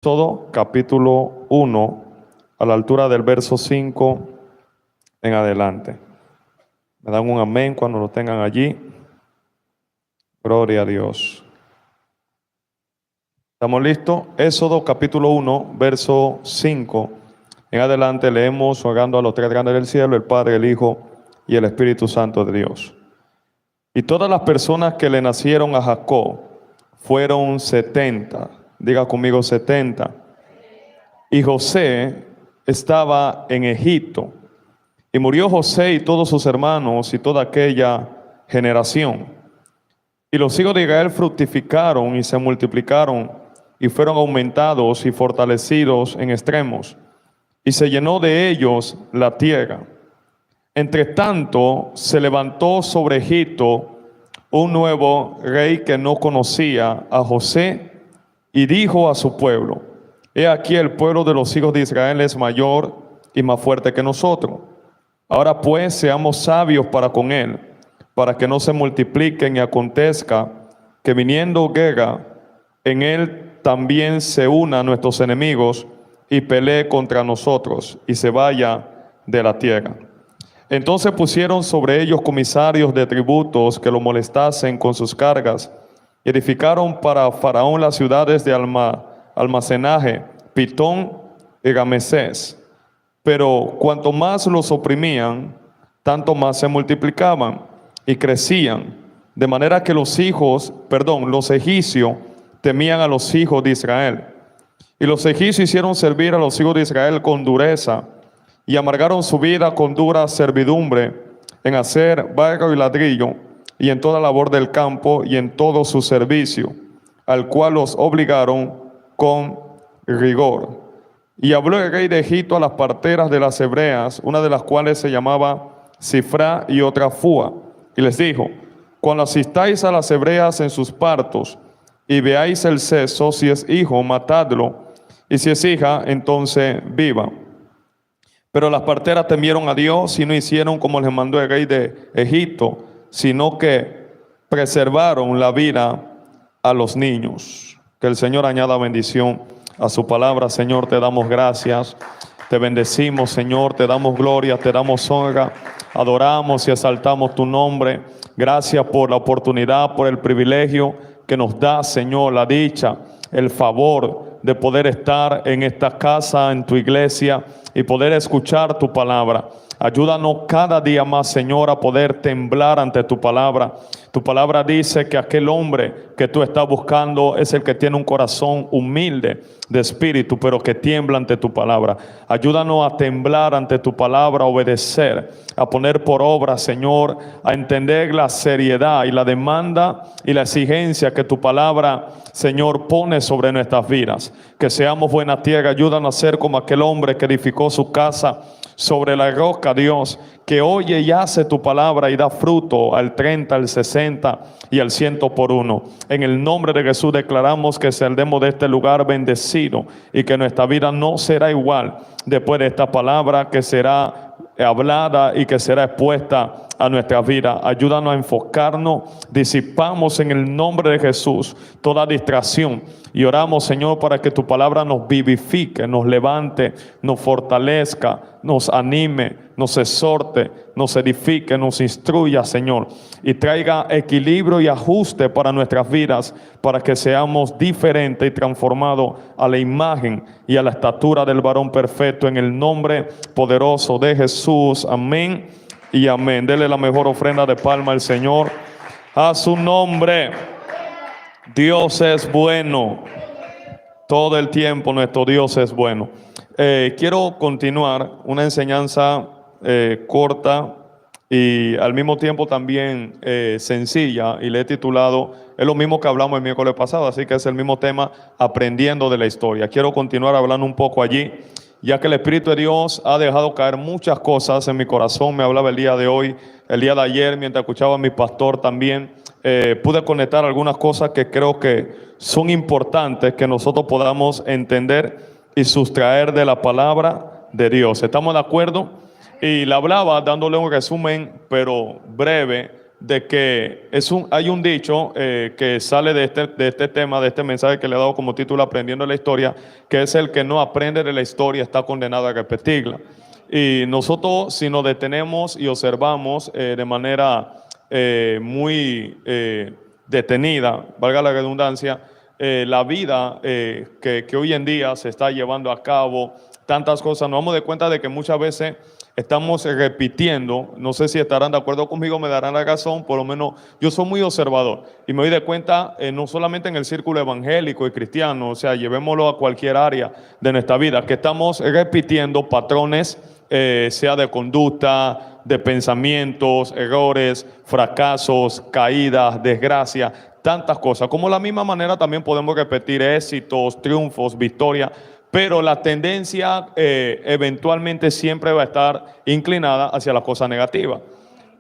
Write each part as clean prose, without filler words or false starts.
Éxodo capítulo 1, a la altura del verso 5 en adelante. Me dan un amén cuando lo tengan allí. Gloria a Dios. ¿Estamos listos? Éxodo capítulo 1, verso 5 en adelante. Leemos rogando a los tres grandes del cielo, el Padre, el Hijo y el Espíritu Santo de Dios. Y todas las personas que le nacieron a Jacob fueron 70. Diga conmigo 70. Y José estaba en Egipto. Y murió José y todos sus hermanos y toda aquella generación. Y los hijos de Israel fructificaron y se multiplicaron y fueron aumentados y fortalecidos en extremos. Y se llenó de ellos la tierra. Entre tanto se levantó sobre Egipto un nuevo rey que no conocía a José y dijo a su pueblo: he aquí el pueblo de los hijos de Israel es mayor y más fuerte que nosotros. Ahora pues seamos sabios para con él, para que no se multipliquen y acontezca que viniendo guerra en él también se una a nuestros enemigos y pelee contra nosotros y se vaya de la tierra. Entonces pusieron sobre ellos comisarios de tributos que lo molestasen con sus cargas. Edificaron para Faraón las ciudades de almacenaje, Pitón y Ramesés. Pero cuanto más los oprimían, tanto más se multiplicaban y crecían, de manera que los egipcios temían a los hijos de Israel. Y los egipcios hicieron servir a los hijos de Israel con dureza, y amargaron su vida con dura servidumbre en hacer barro y ladrillo, y en toda labor del campo y en todo su servicio, al cual los obligaron con rigor. Y habló el rey de Egipto a las parteras de las hebreas, una de las cuales se llamaba Cifra y otra Fua, y les dijo: cuando asistáis a las hebreas en sus partos y veáis el sexo, si es hijo, matadlo, y si es hija, entonces viva. Pero las parteras temieron a Dios y no hicieron como les mandó el rey de Egipto, sino que preservaron la vida a los niños. Que el Señor añada bendición a su palabra. Señor, te damos gracias, te bendecimos, Señor, te damos gloria, te damos honra, adoramos y exaltamos tu nombre. Gracias por la oportunidad, por el privilegio que nos da, Señor, la dicha, el favor de poder estar en esta casa, en tu iglesia, y poder escuchar tu palabra. Ayúdanos cada día más, Señor, a poder temblar ante tu palabra. Tu palabra dice que aquel hombre que tú estás buscando es el que tiene un corazón humilde de espíritu, pero que tiembla ante tu palabra. Ayúdanos a temblar ante tu palabra, a obedecer, a poner por obra, Señor, a entender la seriedad y la demanda y la exigencia que tu palabra, Señor, pone sobre nuestras vidas. Que seamos buena tierra. Ayúdanos a ser como aquel hombre que edificó su casa sobre la roca, Dios, que oye y hace tu palabra y da fruto al 30, al 60 y al 100 por uno. En el nombre de Jesús declaramos que saldremos de este lugar bendecido y que nuestra vida no será igual después de esta palabra que será hablada y que será expuesta a nuestra vida. Ayúdanos a enfocarnos, disipamos en el nombre de Jesús toda distracción y oramos, Señor, para que tu palabra nos vivifique, nos levante, nos fortalezca, nos anime, nos exhorte, nos edifique, nos instruya, Señor, y traiga equilibrio y ajuste para nuestras vidas, para que seamos diferentes y transformados a la imagen y a la estatura del varón perfecto, en el nombre poderoso de Jesús. Amén y amén. Dele la mejor ofrenda de palma al Señor. A su nombre. Dios es bueno. Todo el tiempo nuestro Dios es bueno. Quiero continuar una enseñanza corta y al mismo tiempo también sencilla, y le he titulado, es lo mismo que hablamos el miércoles pasado, así que es el mismo tema, aprendiendo de la historia. Quiero continuar hablando un poco allí, ya que el Espíritu de Dios ha dejado caer muchas cosas en mi corazón. Me hablaba el día de hoy, el día de ayer, mientras escuchaba a mi pastor también, pude conectar algunas cosas que creo que son importantes que nosotros podamos entender y sustraer de la palabra de Dios. ¿Estamos de acuerdo? Y le hablaba dándole un resumen, pero breve, de que hay un dicho que sale de este tema, de este mensaje que le he dado como título Aprendiendo la Historia, que es: el que no aprende de la historia está condenado a repetirla. Y nosotros, si nos detenemos y observamos de manera muy detenida, valga la redundancia, la vida que hoy en día se está llevando a cabo, tantas cosas, nos damos de cuenta de que muchas veces estamos repitiendo. No sé si estarán de acuerdo conmigo, me darán la razón. Por lo menos yo soy muy observador y me doy de cuenta, no solamente en el círculo evangélico y cristiano, o sea, llevémoslo a cualquier área de nuestra vida, que estamos repitiendo patrones, sea de conducta, de pensamientos, errores, fracasos, caídas, desgracia, tantas cosas. Como de la misma manera también podemos repetir éxitos, triunfos, victorias, pero la tendencia eventualmente siempre va a estar inclinada hacia las cosas negativas.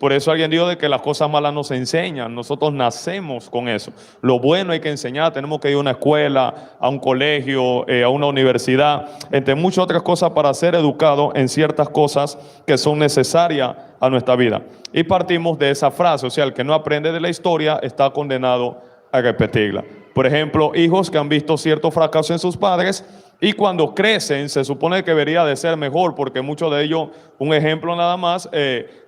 Por eso alguien dijo de que las cosas malas nos enseñan. Nosotros nacemos con eso. Lo bueno hay que enseñar. Tenemos que ir a una escuela, a un colegio, a una universidad, entre muchas otras cosas, para ser educados en ciertas cosas que son necesarias a nuestra vida. Y partimos de esa frase, o sea, el que no aprende de la historia está condenado a repetirla. Por ejemplo, hijos que han visto cierto fracaso en sus padres, y cuando crecen se supone que debería de ser mejor, porque muchos de ellos, un ejemplo nada más,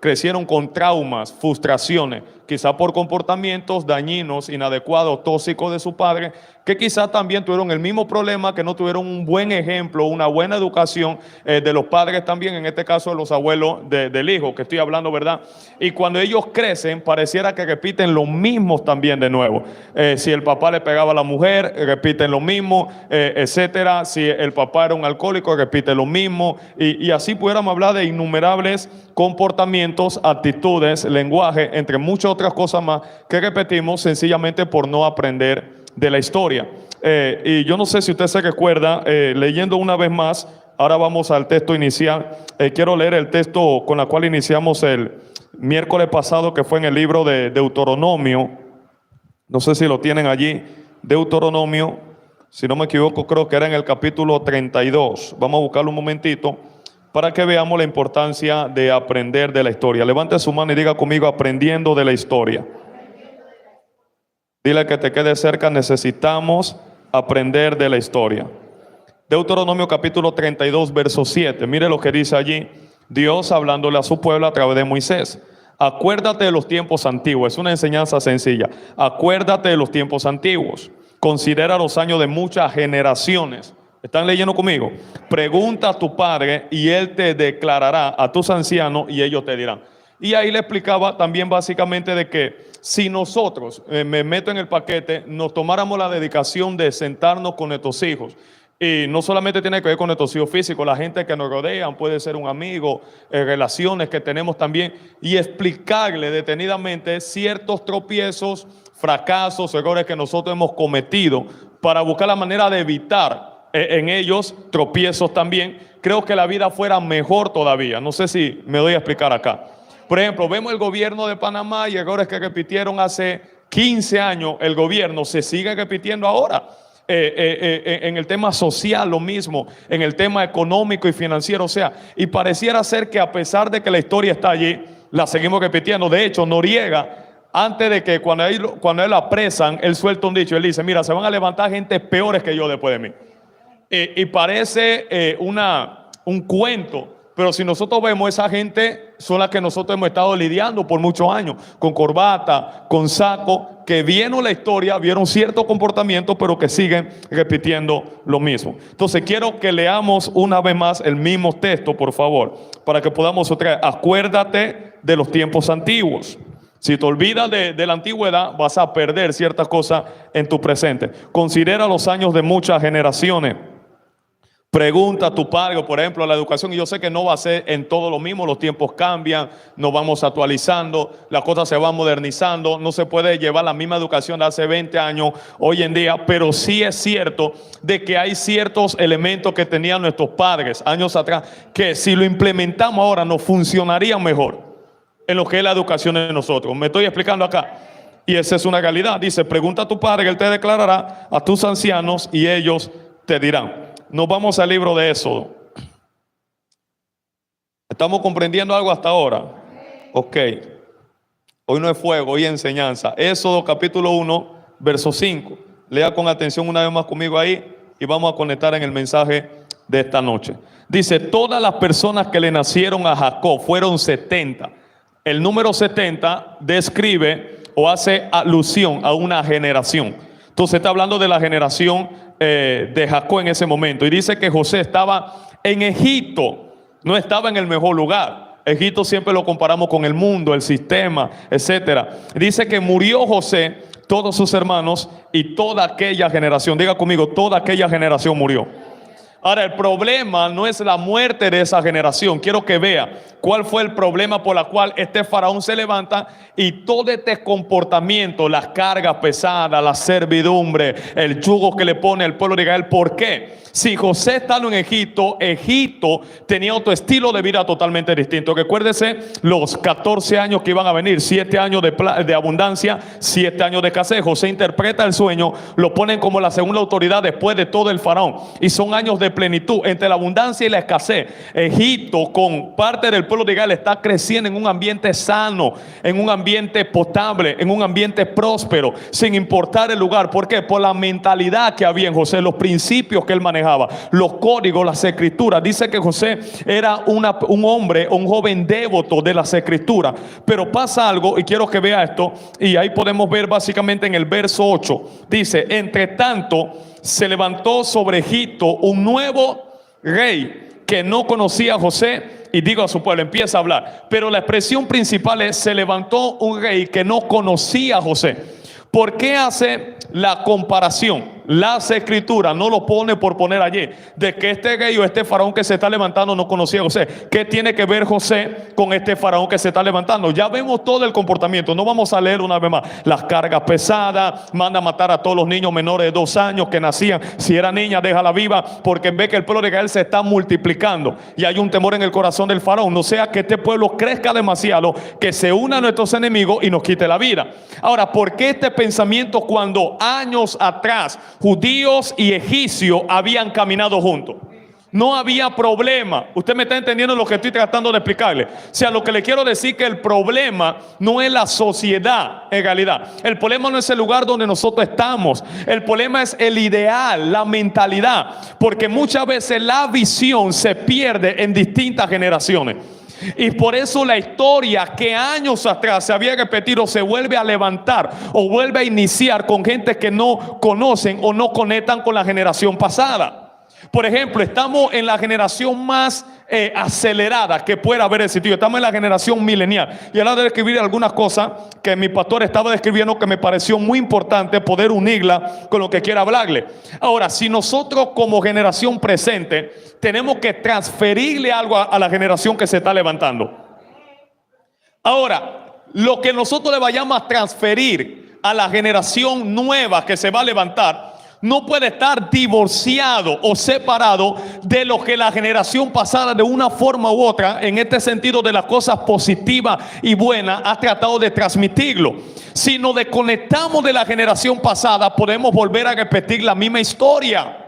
crecieron con traumas, frustraciones, quizá por comportamientos dañinos, inadecuados, tóxicos de su padre, que quizá también tuvieron el mismo problema, que no tuvieron un buen ejemplo, una buena educación de los padres también, en este caso de los abuelos del hijo, que estoy hablando, ¿verdad? Y cuando ellos crecen, pareciera que repiten lo mismo también de nuevo. Si el papá le pegaba a la mujer, repiten lo mismo, etcétera. Si el papá era un alcohólico, repite lo mismo. Y así pudiéramos hablar de innumerables comportamientos, actitudes, lenguaje, entre muchas otras cosas más que repetimos sencillamente por no aprender de la historia. Y yo no sé si usted se recuerda, leyendo una vez más, ahora vamos al texto inicial. Quiero leer el texto con el cual iniciamos el miércoles pasado, que fue en el libro de Deuteronomio. No sé si lo tienen allí. Deuteronomio, si no me equivoco, creo que era en el capítulo 32. Vamos a buscarlo un momentito para que veamos la importancia de aprender de la historia. Levante su mano y diga conmigo: aprendiendo de la historia. Dile que te quede cerca: necesitamos aprender de la historia. Deuteronomio capítulo 32, verso 7. Mire lo que dice allí Dios hablándole a su pueblo a través de Moisés. Acuérdate de los tiempos antiguos. Es una enseñanza sencilla. Acuérdate de los tiempos antiguos. Considera los años de muchas generaciones. ¿Están leyendo conmigo? Pregunta a tu padre y él te declarará, a tus ancianos y ellos te dirán. Y ahí le explicaba también básicamente de que si nosotros, me meto en el paquete, nos tomáramos la dedicación de sentarnos con nuestros hijos, y no solamente tiene que ver con nuestros hijos físicos, la gente que nos rodean, puede ser un amigo, relaciones que tenemos también, y explicarle detenidamente ciertos tropiezos, fracasos, errores que nosotros hemos cometido, para buscar la manera de evitar en ellos tropiezos también, creo que la vida fuera mejor todavía. No sé si me doy a explicar acá. Por ejemplo, vemos el gobierno de Panamá y errores que repitieron hace 15 años, el gobierno se sigue repitiendo ahora. En el tema social lo mismo, en el tema económico y financiero, o sea, y pareciera ser que a pesar de que la historia está allí, la seguimos repitiendo. De hecho, Noriega, antes de que cuando él lo apresan, él suelta un dicho, él dice: mira, se van a levantar gente peores que yo después de mí. Y parece un cuento, pero si nosotros vemos, esa gente son las que nosotros hemos estado lidiando por muchos años, con corbata, con saco, que vieron la historia, vieron cierto comportamiento, pero que siguen repitiendo lo mismo. Entonces quiero que leamos una vez más el mismo texto, por favor, para que podamos otra vez. Acuérdate de los tiempos antiguos. Si te olvidas de la antigüedad, vas a perder ciertas cosas en tu presente. Considera los años de muchas generaciones. Pregunta a tu padre, por ejemplo, la educación. Y yo sé que no va a ser en todo lo mismo, los tiempos cambian, nos vamos actualizando, las cosas se van modernizando, no se puede llevar la misma educación de hace 20 años hoy en día, pero sí es cierto de que hay ciertos elementos que tenían nuestros padres años atrás, que si lo implementamos ahora nos funcionarían mejor en lo que es la educación de nosotros. Me estoy explicando acá. Y esa es una realidad. Dice: pregunta a tu padre, que él te declarará, a tus ancianos y ellos te dirán. Nos vamos al libro de Éxodo. ¿Estamos comprendiendo algo hasta ahora? Ok. Hoy no es fuego, hoy es enseñanza. Éxodo capítulo 1, verso 5. Lea con atención una vez más conmigo ahí y vamos a conectar en el mensaje de esta noche. Dice, todas las personas que le nacieron a Jacob fueron 70. El número 70 describe o hace alusión a una generación. Entonces está hablando de la generación de Jacob en ese momento. Y dice que José estaba en Egipto, no estaba en el mejor lugar. Egipto siempre lo comparamos con el mundo, el sistema, etcétera. Dice que murió José, todos sus hermanos y toda aquella generación. Diga conmigo, toda aquella generación murió. Ahora, el problema no es la muerte de esa generación. Quiero que vea cuál fue el problema por el cual este faraón se levanta y todo este comportamiento, las cargas pesadas, la servidumbre, el yugo que le pone el pueblo de Israel. ¿Por qué? Si José estando en Egipto, Egipto tenía otro estilo de vida totalmente distinto. Recuérdese los 14 años que iban a venir, 7 años de abundancia, 7 años de escasez. José interpreta el sueño, lo ponen como la segunda autoridad después de todo el faraón. Y son años de plenitud entre la abundancia y la escasez. Egipto, con parte del pueblo de Israel, está creciendo en un ambiente sano, en un ambiente potable, en un ambiente próspero, sin importar el lugar. ¿Por qué? Por la mentalidad que había en José, los principios que él manejaba, los códigos, las escrituras. Dice que José era un hombre, un joven devoto de las escrituras. Pero pasa algo, y quiero que vea esto, y ahí podemos ver básicamente en el verso 8. Dice, entre tanto se levantó sobre Egipto un nuevo rey que no conocía a José, y digo a su pueblo, empieza a hablar. Pero la expresión principal es, se levantó un rey que no conocía a José. ¿Por qué hace la comparación? Las escrituras no lo pone por poner allí, de que este rey o este faraón que se está levantando no conocía a José. ¿Qué tiene que ver José con este faraón que se está levantando? Ya vemos todo el comportamiento. No vamos a leer una vez más. Las cargas pesadas, manda a matar a todos los niños menores de 2 años que nacían. Si era niña, déjala viva, porque ve que el pueblo de Israel se está multiplicando y hay un temor en el corazón del faraón. No sea que este pueblo crezca demasiado, que se una a nuestros enemigos y nos quite la vida. Ahora, ¿por qué este pensamiento cuando años atrás judíos y egipcios habían caminado juntos? No había problema. Usted me está entendiendo lo que estoy tratando de explicarle. O sea, lo que le quiero decir que el problema no es la sociedad en realidad. El problema no es el lugar donde nosotros estamos. El problema es el ideal, la mentalidad. Porque muchas veces la visión se pierde en distintas generaciones. Y por eso la historia que años atrás se había repetido se vuelve a levantar o vuelve a iniciar con gente que no conocen o no conectan con la generación pasada. Por ejemplo, estamos en la generación más acelerada que pueda haber existido. Estamos en la generación milenial. Y ahora de describir algunas cosas que mi pastor estaba describiendo que me pareció muy importante poder unirla con lo que quiera hablarle. Ahora, si nosotros como generación presente tenemos que transferirle algo a la generación que se está levantando. Ahora, lo que nosotros le vayamos a transferir a la generación nueva que se va a levantar no puede estar divorciado o separado de lo que la generación pasada de una forma u otra, en este sentido de las cosas positivas y buenas, ha tratado de transmitirlo. Si nos desconectamos de la generación pasada, podemos volver a repetir la misma historia.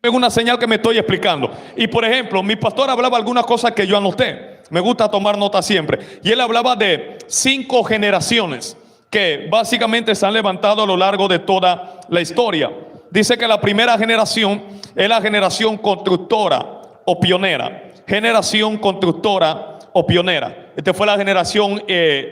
Es una señal que me estoy explicando. Y por ejemplo, mi pastor hablaba algunas cosas que yo anoté. Me gusta tomar nota siempre. Y él hablaba de 5 generaciones que básicamente se han levantado a lo largo de toda la historia. Dice que la primera generación es la generación constructora o pionera. Generación constructora o pionera. Esta fue la generación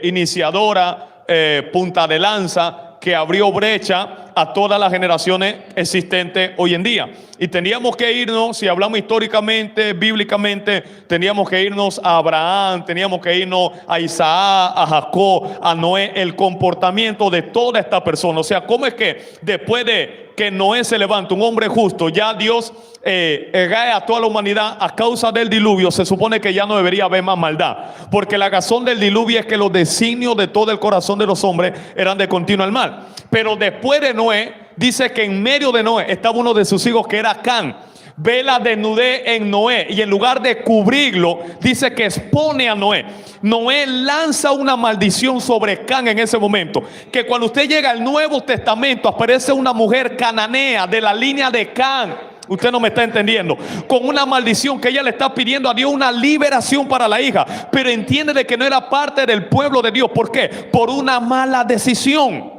iniciadora, punta de lanza, que abrió brecha a todas las generaciones existentes hoy en día. Y teníamos que irnos, si hablamos históricamente, bíblicamente, teníamos que irnos a Abraham, teníamos que irnos a Isaac, a Jacob, a Noé, el comportamiento de toda esta persona. O sea, ¿cómo es que después de que Noé se levanta, un hombre justo, ya Dios errae a toda la humanidad a causa del diluvio? Se supone que ya no debería haber más maldad, porque la razón del diluvio es que los designios de todo el corazón de los hombres eran de continuo al mal. Pero después de Noé, dice que en medio de Noé estaba uno de sus hijos que era Can. Ve la desnudez en Noé y en lugar de cubrirlo, dice que expone a Noé. Noé lanza una maldición sobre Can en ese momento, que cuando usted llega al Nuevo Testamento aparece una mujer cananea de la línea de Can. Usted no me está entendiendo. Con una maldición que ella le está pidiendo a Dios una liberación para la hija. Pero entiende de que no era parte del pueblo de Dios. ¿Por qué? Por una mala decisión.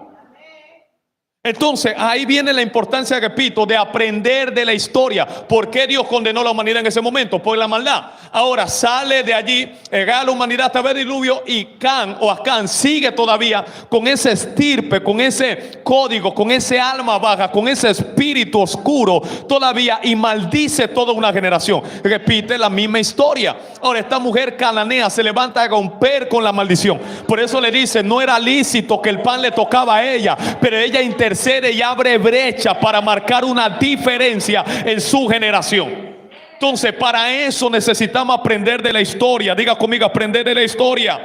Entonces ahí viene la importancia, repito, de aprender de la historia. ¿Por qué Dios condenó a la humanidad en ese momento? Por la maldad. Ahora sale de allí, llega a la humanidad hasta el diluvio, y Can o Acán sigue todavía con ese estirpe, con ese código, con ese alma baja, con ese espíritu oscuro todavía, y maldice toda una generación. Repite la misma historia. Ahora esta mujer cananea se levanta a romper con la maldición. Por eso le dice, no era lícito que el pan le tocaba a ella, pero ella intercede y abre brecha para marcar una diferencia en su generación. Entonces para eso necesitamos aprender de la historia. Diga conmigo, aprender de la historia.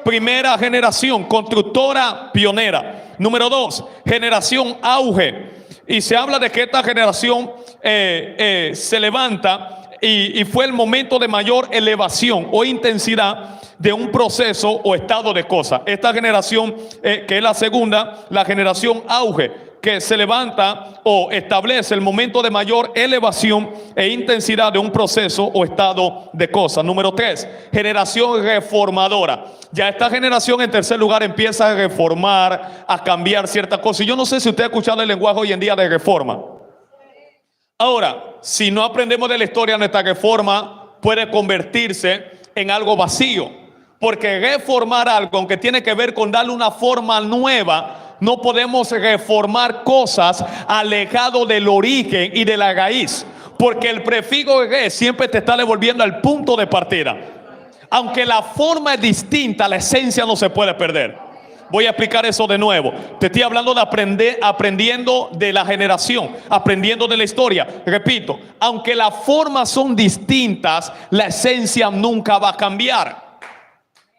Primera generación, constructora, pionera. Número 2, generación auge. Y se habla de que esta generación se levanta y fue el momento de mayor elevación o intensidad de un proceso o estado de cosas. Esta generación, que es la segunda, la generación auge, que se levanta o establece el momento de mayor elevación e intensidad de un proceso o estado de cosas. Número 3, generación reformadora. Ya esta generación, en tercer lugar, empieza a reformar, a cambiar ciertas cosas. Y yo no sé si usted ha escuchado el lenguaje hoy en día de reforma. Ahora, si no aprendemos de la historia, nuestra reforma puede convertirse en algo vacío. Porque reformar algo, aunque tiene que ver con darle una forma nueva, no podemos reformar cosas alejado del origen y de la raíz. Porque el prefijo re siempre te está devolviendo al punto de partida. Aunque la forma es distinta, la esencia no se puede perder. Voy a explicar eso de nuevo. Te estoy hablando de aprender, aprendiendo de la generación, aprendiendo de la historia. Repito, aunque las formas son distintas, la esencia nunca va a cambiar.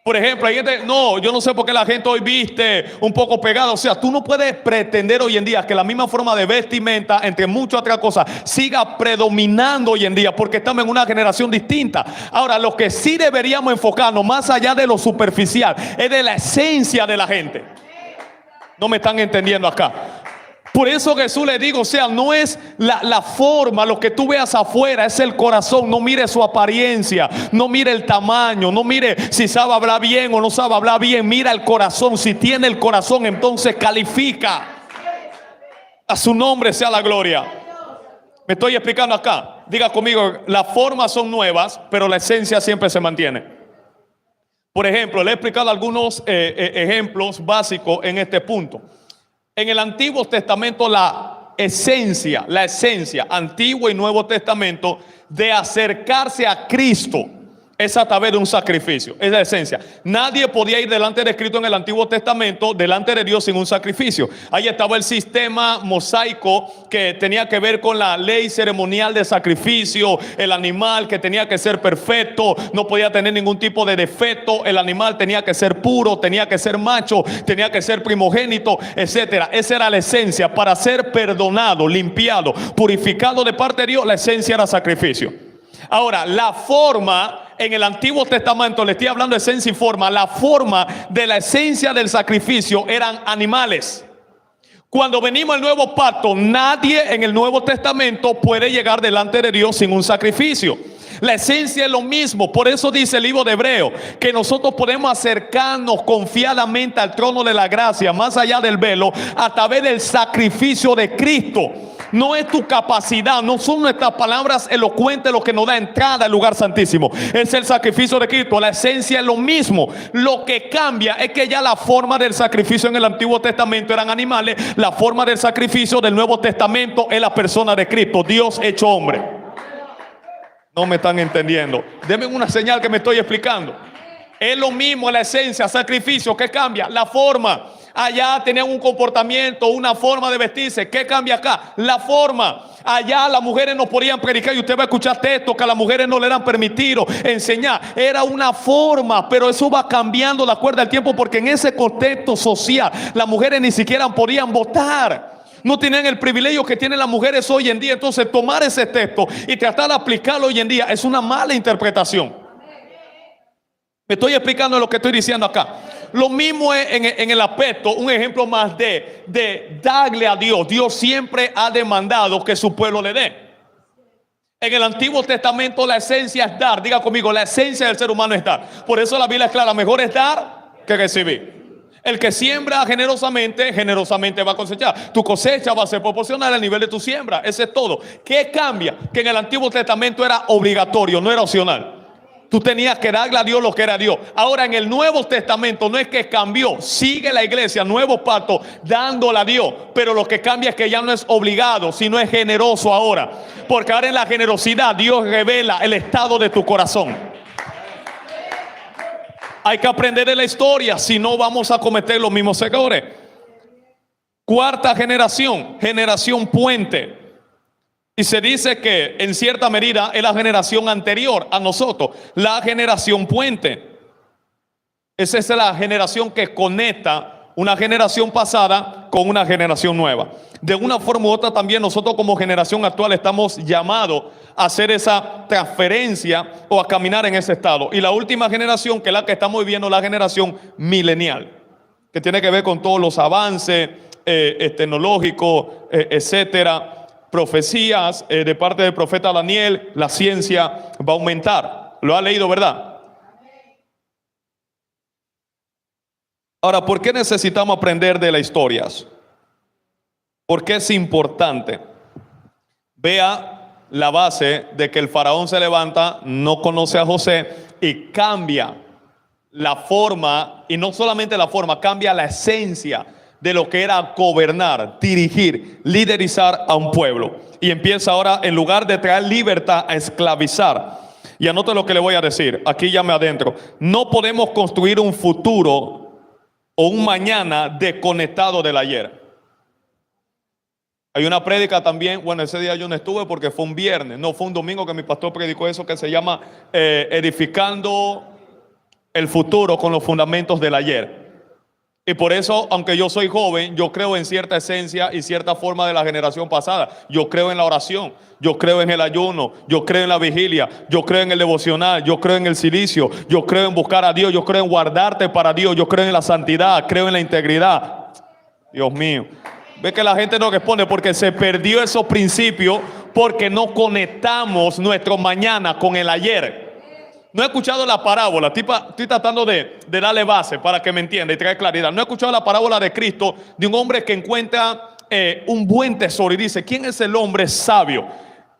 Por ejemplo, hay gente, no, yo no sé por qué la gente hoy viste un poco pegada. O sea, tú no puedes pretender hoy en día que la misma forma de vestimenta, entre muchas otras cosas, siga predominando hoy en día, porque estamos en una generación distinta. Ahora, lo que sí deberíamos enfocarnos, más allá de lo superficial, es de la esencia de la gente. No me están entendiendo acá. Por eso Jesús le digo, o sea, no es la forma, lo que tú veas afuera, es el corazón. No mire su apariencia, no mire el tamaño, no mire si sabe hablar bien o no sabe hablar bien. Mira el corazón. Si tiene el corazón, entonces califica. A su nombre sea la gloria. Me estoy explicando acá. Diga conmigo, las formas son nuevas, pero la esencia siempre se mantiene. Por ejemplo, le he explicado algunos ejemplos básicos en este punto. En el Antiguo Testamento la esencia, Antiguo y Nuevo Testamento, de acercarse a Cristo es a través de un sacrificio. Es la esencia. Nadie podía ir delante de Cristo en el Antiguo Testamento, delante de Dios, sin un sacrificio. Ahí estaba el sistema mosaico que tenía que ver con la ley ceremonial de sacrificio. El animal que tenía que ser perfecto, no podía tener ningún tipo de defecto. El animal tenía que ser puro, tenía que ser macho, tenía que ser primogénito, etcétera. Esa era la esencia. Para ser perdonado, limpiado, purificado de parte de Dios, la esencia era sacrificio. Ahora, la forma en el Antiguo Testamento, le estoy hablando de esencia y forma. La forma de la esencia del sacrificio eran animales. Cuando venimos al nuevo pacto, nadie en el Nuevo Testamento puede llegar delante de Dios sin un sacrificio. La esencia es lo mismo. Por eso dice el libro de Hebreos que nosotros podemos acercarnos confiadamente al trono de la gracia, más allá del velo, a través del sacrificio de Cristo. No es tu capacidad, no son nuestras palabras elocuentes lo que nos da entrada al lugar santísimo. Es el sacrificio de Cristo. La esencia es lo mismo. Lo que cambia es que ya la forma del sacrificio en el Antiguo Testamento eran animales. La forma del sacrificio del Nuevo Testamento es la persona de Cristo, Dios hecho hombre. No me están entendiendo. Denme una señal que me estoy explicando. Es lo mismo la esencia, sacrificio. ¿Qué cambia? La forma. Allá tenían un comportamiento, una forma de vestirse. ¿Qué cambia acá? La forma. Allá las mujeres no podían predicar, y usted va a escuchar textos que a las mujeres no le eran permitido enseñar. Era una forma, pero eso va cambiando de acuerdo al tiempo, porque en ese contexto social las mujeres ni siquiera podían votar. No tenían el privilegio que tienen las mujeres hoy en día. Entonces tomar ese texto y tratar de aplicarlo hoy en día es una mala interpretación. Me estoy explicando lo que estoy diciendo acá. Lo mismo es en el aspecto, un ejemplo más de darle a Dios. Dios siempre ha demandado que su pueblo le dé. En el Antiguo Testamento la esencia es dar. Diga conmigo, la esencia del ser humano es dar. Por eso la Biblia es clara, mejor es dar que recibir. El que siembra generosamente, generosamente va a cosechar. Tu cosecha va a ser proporcional al nivel de tu siembra. Eso es todo. ¿Qué cambia? Que en el Antiguo Testamento era obligatorio, no era opcional. Tú tenías que darle a Dios lo que era Dios. Ahora en el Nuevo Testamento no es que cambió. Sigue la iglesia, nuevo pacto, dándole a Dios. Pero lo que cambia es que ya no es obligado, sino es generoso ahora. Porque ahora en la generosidad Dios revela el estado de tu corazón. Hay que aprender de la historia, si no vamos a cometer los mismos errores. Cuarta generación, generación puente. Y se dice que en cierta medida es la generación anterior a nosotros, la generación puente. Esa es la generación que conecta una generación pasada con una generación nueva. De una forma u otra también nosotros como generación actual estamos llamados a hacer esa transferencia o a caminar en ese estado. Y la última generación, que es la que estamos viviendo, la generación milenial, que tiene que ver con todos los avances tecnológicos, etcétera. Profecías de parte del profeta Daniel, la ciencia va a aumentar. ¿Lo ha leído, verdad? Ahora, ¿por qué necesitamos aprender de las historias? ¿Por qué es importante? Vea la base de que el faraón se levanta, no conoce a José y cambia la forma, y no solamente la forma, cambia la esencia de lo que era gobernar, dirigir, liderizar a un pueblo. Y empieza ahora, en lugar de traer libertad, a esclavizar. Y anote lo que le voy a decir, aquí ya me adentro. No podemos construir un futuro o un mañana desconectado del ayer. Hay una prédica también, bueno, ese día yo no estuve porque fue un viernes, no, fue un domingo que mi pastor predicó eso que se llama edificando el futuro con los fundamentos del ayer. Y por eso, aunque yo soy joven, yo creo en cierta esencia y cierta forma de la generación pasada. Yo creo en la oración, yo creo en el ayuno, yo creo en la vigilia, yo creo en el devocional, yo creo en el silicio, yo creo en buscar a Dios, yo creo en guardarte para Dios, yo creo en la santidad, creo en la integridad. Dios mío. Ve que la gente no responde porque se perdió esos principios, porque no conectamos nuestro mañana con el ayer. No he escuchado la parábola, estoy tratando de darle base para que me entienda y traer claridad. No he escuchado la parábola de Cristo de un hombre que encuentra un buen tesoro y dice, ¿quién es el hombre sabio?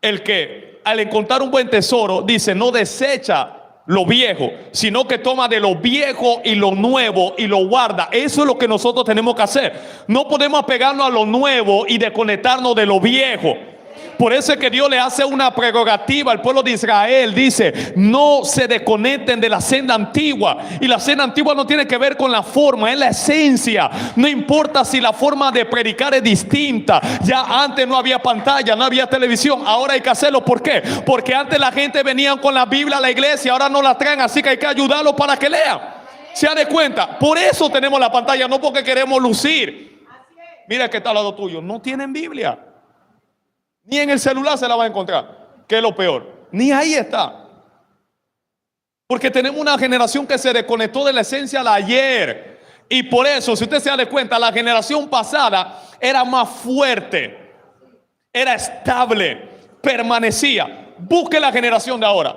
El que al encontrar un buen tesoro dice, no desecha lo viejo, sino que toma de lo viejo y lo nuevo y lo guarda. Eso es lo que nosotros tenemos que hacer. No podemos apegarnos a lo nuevo y desconectarnos de lo viejo. Por eso es que Dios le hace una prerrogativa al pueblo de Israel. Dice, no se desconecten de la senda antigua. Y la senda antigua no tiene que ver con la forma, es la esencia. No importa si la forma de predicar es distinta. Ya antes no había pantalla, no había televisión. Ahora hay que hacerlo. ¿Por qué? Porque antes la gente venía con la Biblia a la iglesia, ahora no la traen, así que hay que ayudarlos para que lean. ¿Se da cuenta? Por eso tenemos la pantalla, no porque queremos lucir. Mira que está al lado tuyo, no tienen Biblia. Ni en el celular se la va a encontrar, que es lo peor. Ni ahí está. Porque tenemos una generación que se desconectó de la esencia del ayer. Y por eso, si usted se da cuenta, la generación pasada era más fuerte, era estable, permanecía. Busque la generación de ahora.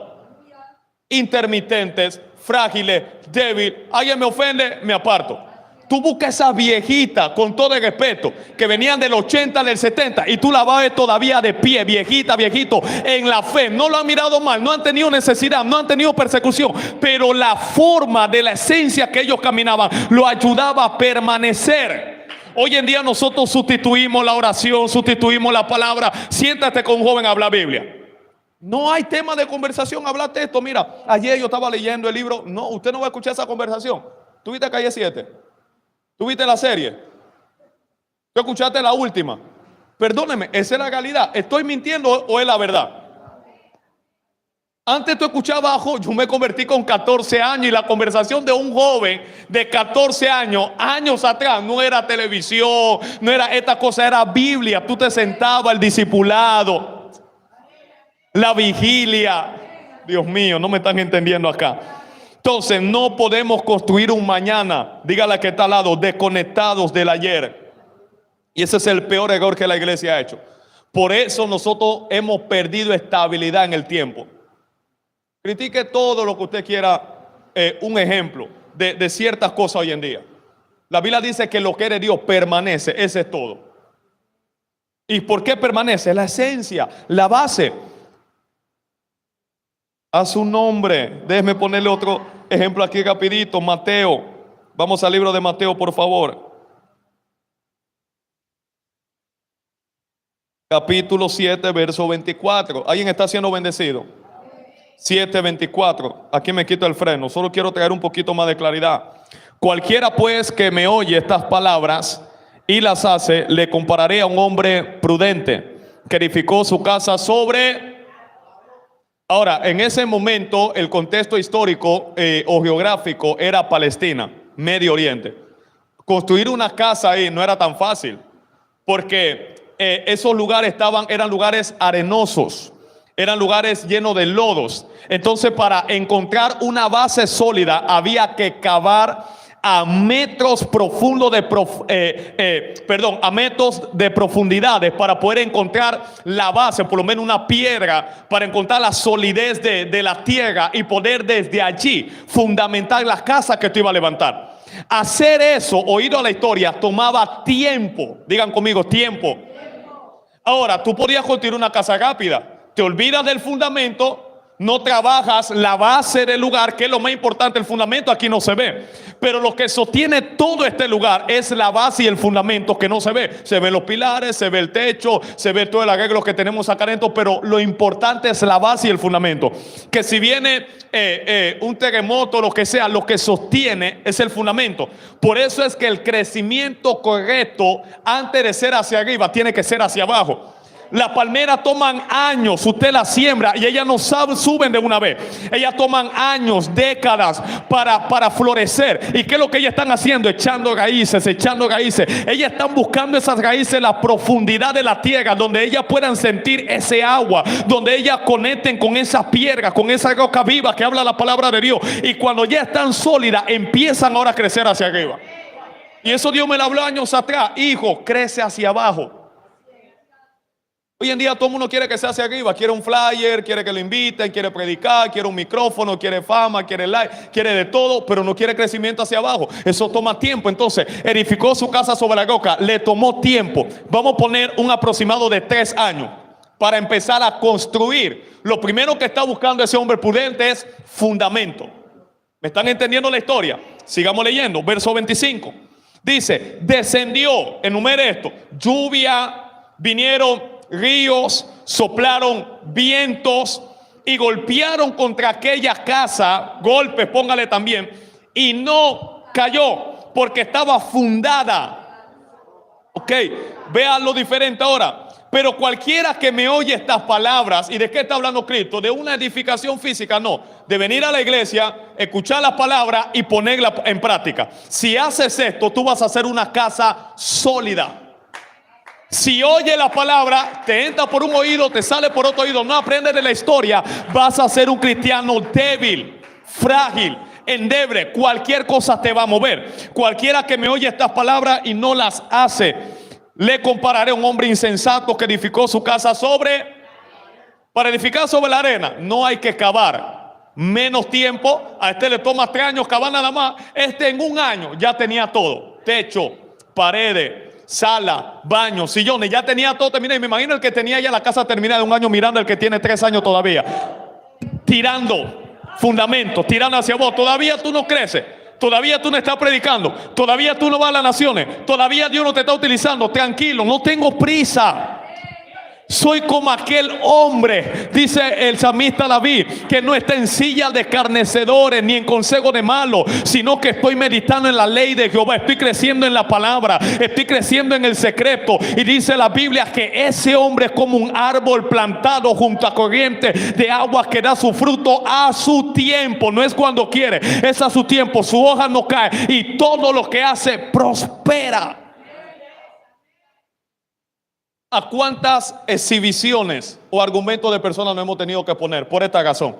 Intermitentes, frágiles, débiles. Alguien me ofende, me aparto. Tú buscas esa viejita, con todo el respeto, que venían del 80, del 70, y tú la vas a ver todavía de pie, viejita, viejito, en la fe. No lo han mirado mal, no han tenido necesidad, no han tenido persecución, pero la forma de la esencia que ellos caminaban lo ayudaba a permanecer. Hoy en día nosotros sustituimos la oración, sustituimos la palabra. Siéntate con un joven a hablar Biblia. No hay tema de conversación, hablate esto. Mira, ayer yo estaba leyendo el libro. No, usted no va a escuchar esa conversación. ¿Tú viste Calle 7? ¿Tú viste la serie? ¿Tú escuchaste la última? Perdóneme, ¿esa es la realidad? ¿Estoy mintiendo o es la verdad? Antes tú escuchabas, yo me convertí con 14 años y la conversación de un joven de 14 años, años atrás, no era televisión, no era esta cosa, era Biblia. Tú te sentabas, el discipulado, la vigilia. Dios mío, no me están entendiendo acá. Entonces no podemos construir un mañana, dígale que está al lado, desconectados del ayer. Y ese es el peor error que la iglesia ha hecho. Por eso nosotros hemos perdido estabilidad en el tiempo. Critique todo lo que usted quiera, un ejemplo de ciertas cosas hoy en día. La Biblia dice que lo que eres Dios permanece, ese es todo. ¿Y por qué permanece? La esencia, la base. A su nombre. Déjeme ponerle otro ejemplo aquí rapidito. Mateo. Vamos al libro de Mateo, por favor. Capítulo 7, verso 24. ¿Alguien está siendo bendecido? 7:24. Aquí me quito el freno. Solo quiero traer un poquito más de claridad. Cualquiera pues que me oye estas palabras y las hace, le compararé a un hombre prudente que edificó su casa sobre... Ahora, en ese momento el contexto histórico o geográfico era Palestina, Medio Oriente. Construir una casa ahí no era tan fácil, porque esos lugares eran lugares arenosos, eran lugares llenos de lodos. Entonces, para encontrar una base sólida había que cavar a metros profundos a metros de profundidades para poder encontrar la base, por lo menos una piedra, para encontrar la solidez de la tierra y poder desde allí fundamentar la casa que tú ibas a levantar. Hacer eso, oído a la historia, tomaba tiempo. Digan conmigo, tiempo. Ahora, tú podías construir una casa rápida, te olvidas del fundamento, no trabajas la base del lugar, que es lo más importante. El fundamento aquí no se ve, pero lo que sostiene todo este lugar es la base y el fundamento que no se ve. Se ven los pilares, se ve el techo, se ve todo el arreglo que tenemos acá adentro, pero lo importante es la base y el fundamento. Que si viene un terremoto, lo que sea, lo que sostiene es el fundamento. Por eso es que el crecimiento correcto, antes de ser hacia arriba, tiene que ser hacia abajo. Las palmeras toman años, usted las siembra y ellas no suben de una vez. Ellas toman años, décadas para florecer. ¿Y qué es lo que ellas están haciendo? Echando raíces, echando raíces. Ellas están buscando esas raíces en la profundidad de la tierra, donde ellas puedan sentir ese agua, donde ellas conecten con esa piedra, con esa roca viva que habla la palabra de Dios. Y cuando ya están sólidas, empiezan ahora a crecer hacia arriba. Y eso Dios me lo habló años atrás. Hijo, crece hacia abajo. Hoy en día todo el mundo quiere que se hacia arriba, quiere un flyer, quiere que lo inviten, quiere predicar, quiere un micrófono, quiere fama, quiere like, quiere de todo, pero no quiere crecimiento hacia abajo. Eso toma tiempo. Entonces, edificó su casa sobre la roca, le tomó tiempo. Vamos a poner un aproximado de 3 años para empezar a construir. Lo primero que está buscando ese hombre prudente es fundamento. ¿Me están entendiendo la historia? Sigamos leyendo, verso 25. Dice, descendió, enumere esto, lluvia, vinieron ríos, soplaron vientos y golpearon contra aquella casa, golpes, póngale también, y no cayó porque estaba fundada. Ok, vean lo diferente ahora. Pero cualquiera que me oye estas palabras, ¿y de qué está hablando Cristo? De una edificación física, no, de venir a la iglesia, escuchar la palabra y ponerla en práctica. Si haces esto, tú vas a hacer una casa sólida. Si oye la palabra, te entra por un oído, te sale por otro oído, no aprendes de la historia, vas a ser un cristiano débil, frágil, endeble. Cualquier cosa te va a mover. Cualquiera que me oye estas palabras y no las hace, le compararé a un hombre insensato que edificó su casa sobre... Para edificar sobre la arena no hay que cavar. Menos tiempo. A este le toma 3 años cavar nada más. Este en 1 año ya tenía todo. Techo, paredes, sala, baño, sillones, ya tenía todo terminado. Y me imagino el que tenía ya la casa terminada de 1 año mirando el que tiene 3 años todavía, tirando fundamentos, tirando hacia vos. Todavía tú no creces, todavía tú no estás predicando, todavía tú no vas a las naciones, todavía Dios no te está utilizando. Tranquilo, no tengo prisa. Soy como aquel hombre, dice el salmista David, que no está en silla de escarnecedores ni en consejo de malos, sino que estoy meditando en la ley de Jehová. Estoy creciendo en la palabra, estoy creciendo en el secreto. Y dice la Biblia que ese hombre es como un árbol plantado junto a corriente de agua que da su fruto a su tiempo. No es cuando quiere, es a su tiempo. Su hoja no cae y todo lo que hace prospera. ¿A cuántas exhibiciones o argumentos de personas no hemos tenido que poner por esta razón?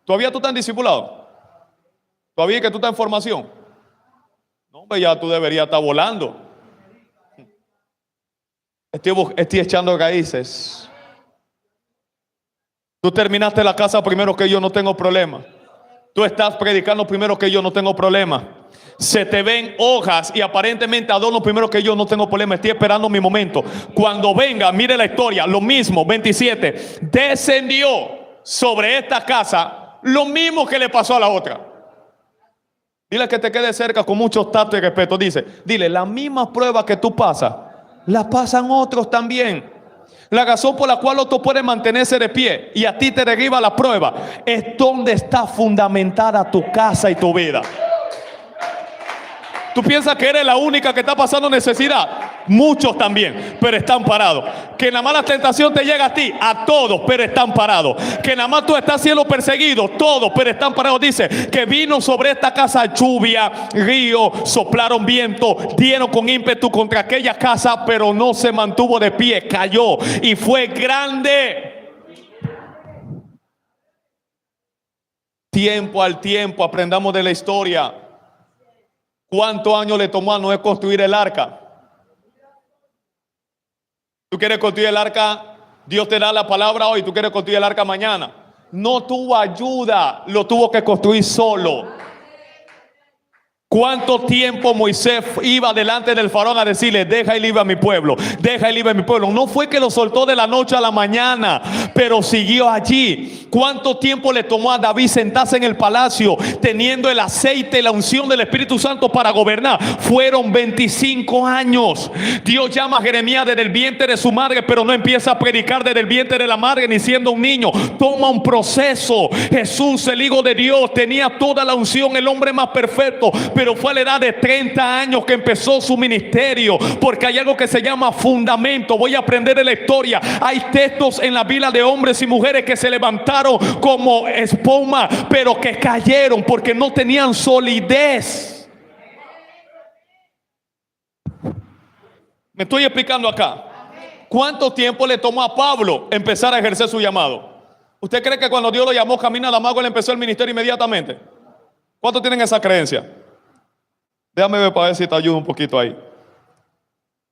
¿Todavía tú estás en discipulado? ¿Todavía que tú estás en formación? No, pues ya tú deberías estar volando. Estoy echando raíces. Tú terminaste la casa primero que yo, no tengo problema. Tú estás predicando primero que yo, no tengo problema. Se te ven hojas y aparentemente adorno primero que yo, no tengo problema. Estoy esperando mi momento. Cuando venga, mire la historia, lo mismo, 27. Descendió sobre esta casa lo mismo que le pasó a la otra. Dile que te quede cerca con mucho tacto y respeto. Dile, la misma prueba que tú pasas, la pasan otros también. La razón por la cual otro puede mantenerse de pie y a ti te derriba la prueba es donde está fundamentada tu casa y tu vida. ¿Tú piensas que eres la única que está pasando necesidad? Muchos también, pero están parados. Que nada más la tentación te llega a ti, a todos, pero están parados. Que nada más tú estás siendo perseguido, todos, pero están parados. Dice que vino sobre esta casa lluvia, río, soplaron viento, dieron con ímpetu contra aquella casa, pero no se mantuvo de pie, cayó y fue grande. Tiempo al tiempo, aprendamos de la historia. ¿Cuántos años le tomó a Noé construir el arca? ¿Tú quieres construir el arca? Dios te da la palabra hoy. ¿Tú quieres construir el arca mañana? No tuvo ayuda, lo tuvo que construir solo. ¿Cuánto tiempo Moisés iba delante del faraón a decirle, deja ir libre a mi pueblo, deja ir libre a mi pueblo? No fue que lo soltó de la noche a la mañana, pero siguió allí. ¿Cuánto tiempo le tomó a David sentarse en el palacio teniendo el aceite y la unción del Espíritu Santo para gobernar? Fueron 25 años. Dios llama a Jeremías desde el vientre de su madre, pero no empieza a predicar desde el vientre de la madre ni siendo un niño. Toma un proceso. Jesús, el Hijo de Dios, tenía toda la unción, el hombre más perfecto, pero fue a la edad de 30 años que empezó su ministerio, porque hay algo que se llama fundamento. Voy a aprender de la historia. Hay textos en la Biblia de hombres y mujeres que se levantaron como espuma, pero que cayeron porque no tenían solidez. ¿Me estoy explicando acá? ¿Cuánto tiempo le tomó a Pablo empezar a ejercer su llamado? ¿Usted cree que cuando Dios lo llamó camino a Damasco él empezó el ministerio inmediatamente? ¿Cuántos tienen esa creencia? Déjame ver para ver si te ayuda un poquito ahí.